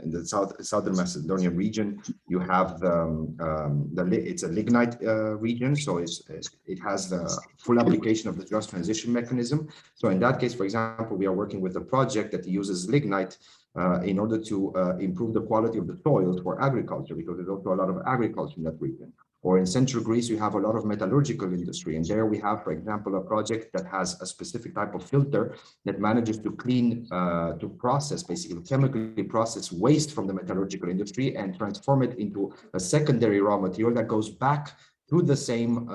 in the southern Macedonia region, you have it's a lignite region, so it has the full application of the just transition mechanism. So in that case, for example, we are working with a project that uses lignite in order to improve the quality of the soils for agriculture, because there's also a lot of agriculture in that region. Or in central Greece, you have a lot of metallurgical industry. And there we have, for example, a project that has a specific type of filter that manages to clean, to process, basically chemically process waste from the metallurgical industry and transform it into a secondary raw material that goes back to the same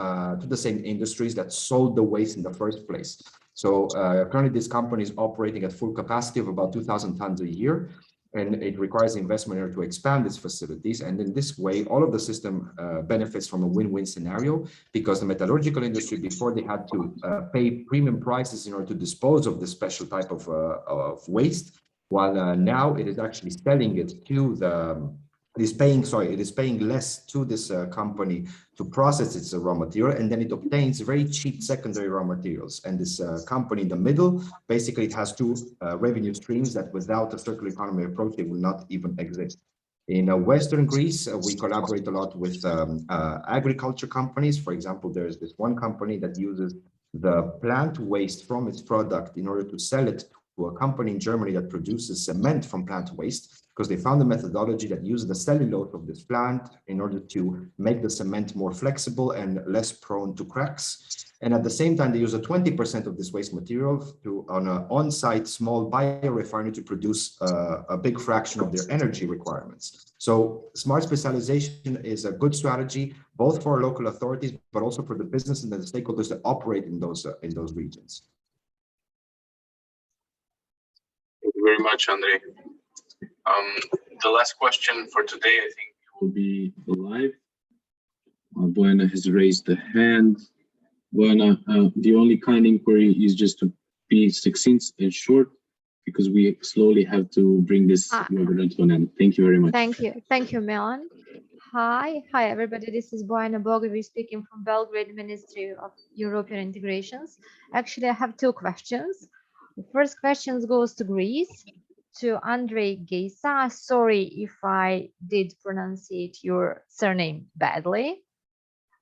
industries that sold the waste in the first place. So currently this company is operating at full capacity of about 2,000 tons a year, and it requires investment in order to expand its facilities. And in this way, all of the system benefits from a win-win scenario, because the metallurgical industry, before, they had to pay premium prices in order to dispose of this special type of waste, while now it is actually selling it to it is paying less to this company to process its raw material, and then it obtains very cheap secondary raw materials. And this company in the middle, basically it has two revenue streams that without a circular economy approach, they will not even exist. In Western Greece, we collaborate a lot with agriculture companies. For example, there's this one company that uses the plant waste from its product in order to sell it to a company in Germany that produces cement from plant waste, because they found a methodology that uses the cellulose of this plant in order to make the cement more flexible and less prone to cracks. And at the same time, they use 20% of this waste material on an on-site small biorefinery to produce a big fraction of their energy requirements. So smart specialization is a good strategy, both for local authorities, but also for the business and the stakeholders that operate in those regions. Thank you very much, Andrei. The last question for today, I think, will be live. Buena has raised the hand. Buena, the only kind inquiry is just to be succinct and short because we slowly have to bring this webinar to an end. Thank you very much. Thank you, Milan. Hi everybody. This is Bojana Bogovic speaking from Belgrade Ministry of European Integrations. Actually, I have two questions. The first question goes to Greece, to Andrei Geisa. Sorry if I did pronounce your surname badly.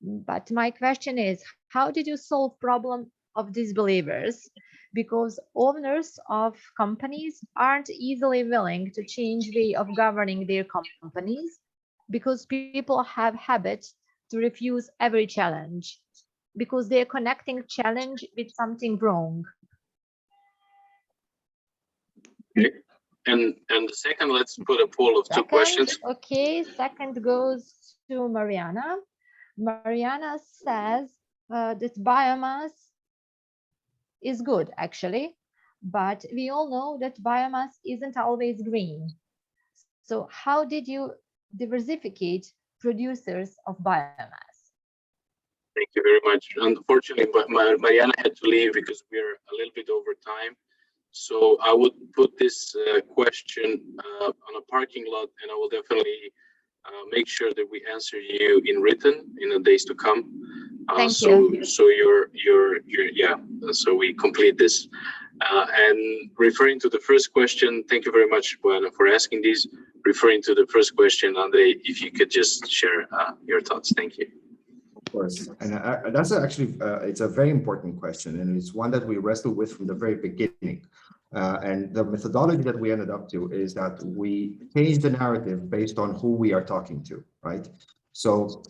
But my question is, how did you solve problem of disbelievers? Because owners of companies aren't easily willing to change way of governing their companies because people have habits to refuse every challenge because they're connecting challenge with something wrong. Okay. And the second, let's put a poll of two questions. Okay, second goes to Mariana. Mariana says that biomass is good actually, but we all know that biomass isn't always green. So how did you diversificate producers of biomass? Thank you very much. Unfortunately, but Mariana had to leave because we're a little bit over time. So I would put this question on a parking lot, and I will definitely make sure that we answer you in written in the days to come. Thank you. So so we complete this. And referring to the first question, thank you very much, Bojana, for asking these. Referring to the first question, Andrei, if you could just share your thoughts. Thank you. Of course, and that's actually it's a very important question, and it's one that we wrestled with from the very beginning. And the methodology that we ended up to is that we change the narrative based on who we are talking to, right? So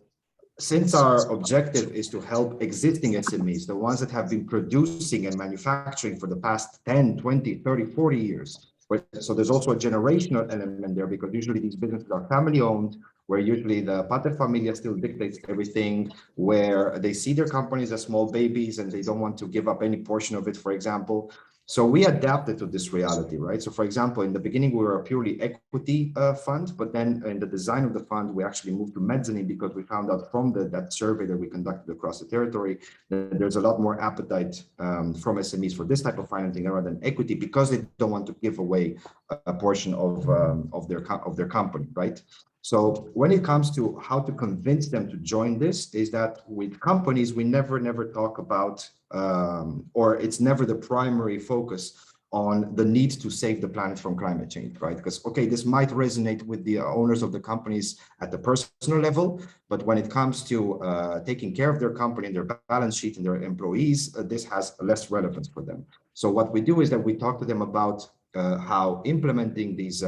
since our objective is to help existing SMEs, the ones that have been producing and manufacturing for the past 10, 20, 30, 40 years, so there's also a generational element there because usually these businesses are family owned, where usually the pater familia still dictates everything, where they see their companies as small babies and they don't want to give up any portion of it, for example. So we adapted to this reality, right? So for example, in the beginning, we were a purely equity fund, but then in the design of the fund, we actually moved to mezzanine because we found out from that survey that we conducted across the territory that there's a lot more appetite from SMEs for this type of financing rather than equity because they don't want to give away a portion of their company, right? So when it comes to how to convince them to join this, is that with companies, we never talk about, or it's never the primary focus on the need to save the planet from climate change, right? Because, okay, this might resonate with the owners of the companies at the personal level, but when it comes to taking care of their company and their balance sheet and their employees, this has less relevance for them. So what we do is that we talk to them about how implementing these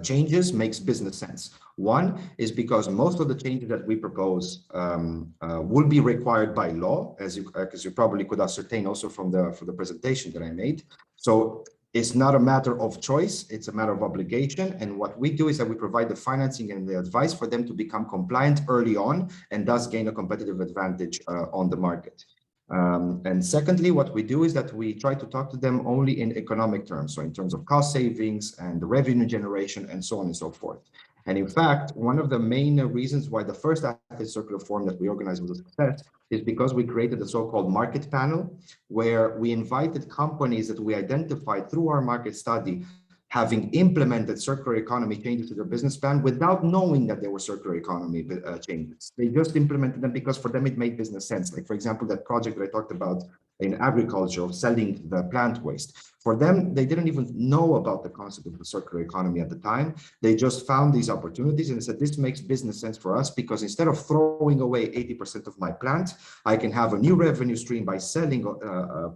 changes makes business sense. One is because most of the changes that we propose will be required by law, as you probably could ascertain also from the presentation that I made. So it's not a matter of choice, it's a matter of obligation. And what we do is that we provide the financing and the advice for them to become compliant early on and thus gain a competitive advantage on the market. And secondly, what we do is that we try to talk to them only in economic terms, so in terms of cost savings and the revenue generation and so on and so forth. And in fact, one of the main reasons why the first Athens Circular Forum that we organized was a success is because we created a so-called market panel where we invited companies that we identified through our market study having implemented circular economy changes to their business plan without knowing that there were circular economy changes. They just implemented them because for them it made business sense. Like, for example, that project that I talked about in agriculture of selling the plant waste. For them, they didn't even know about the concept of the circular economy at the time. They just found these opportunities and said, this makes business sense for us because instead of throwing away 80% of my plant, I can have a new revenue stream by selling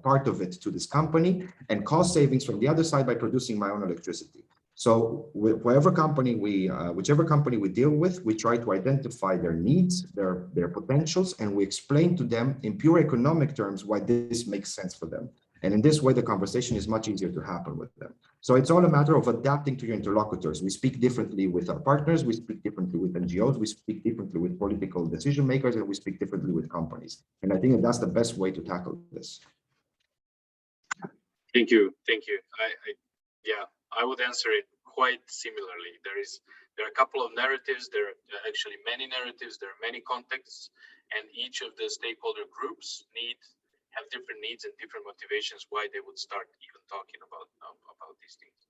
part of it to this company and cost savings from the other side by producing my own electricity. So whichever company we deal with, we try to identify their needs, their potentials, and we explain to them in pure economic terms why this makes sense for them. And in this way, the conversation is much easier to happen with them. So it's all a matter of adapting to your interlocutors. We speak differently with our partners, we speak differently with NGOs, we speak differently with political decision makers, and we speak differently with companies. And I think that that's the best way to tackle this. Thank you. I would answer it quite similarly. There are a couple of narratives. There are actually many narratives. There are many contexts, and each of the stakeholder groups need have different needs and different motivations why they would start even talking about these things.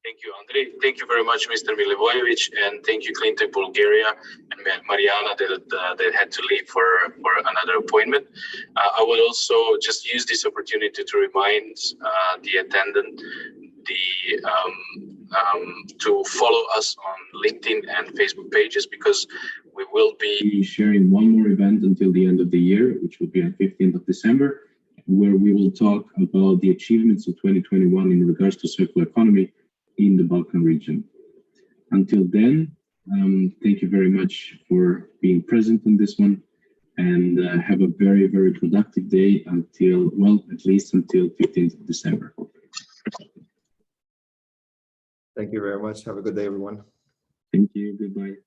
Thank you, Andrei. Thank you very much, Mr. Milivojevic, and thank you, Cleantech Bulgaria and Mariana that had to leave for another appointment. I would also just use this opportunity to remind the attendant to follow us on LinkedIn and Facebook pages, because we will be sharing one more event until the end of the year, which will be on 15th of December, where we will talk about the achievements of 2021 in regards to circular economy in the Balkan region. Until then, thank you very much for being present in this one, and have a very, very productive day until, well, at least until 15th of December. Thank you very much. Have a good day, everyone. Thank you. Goodbye.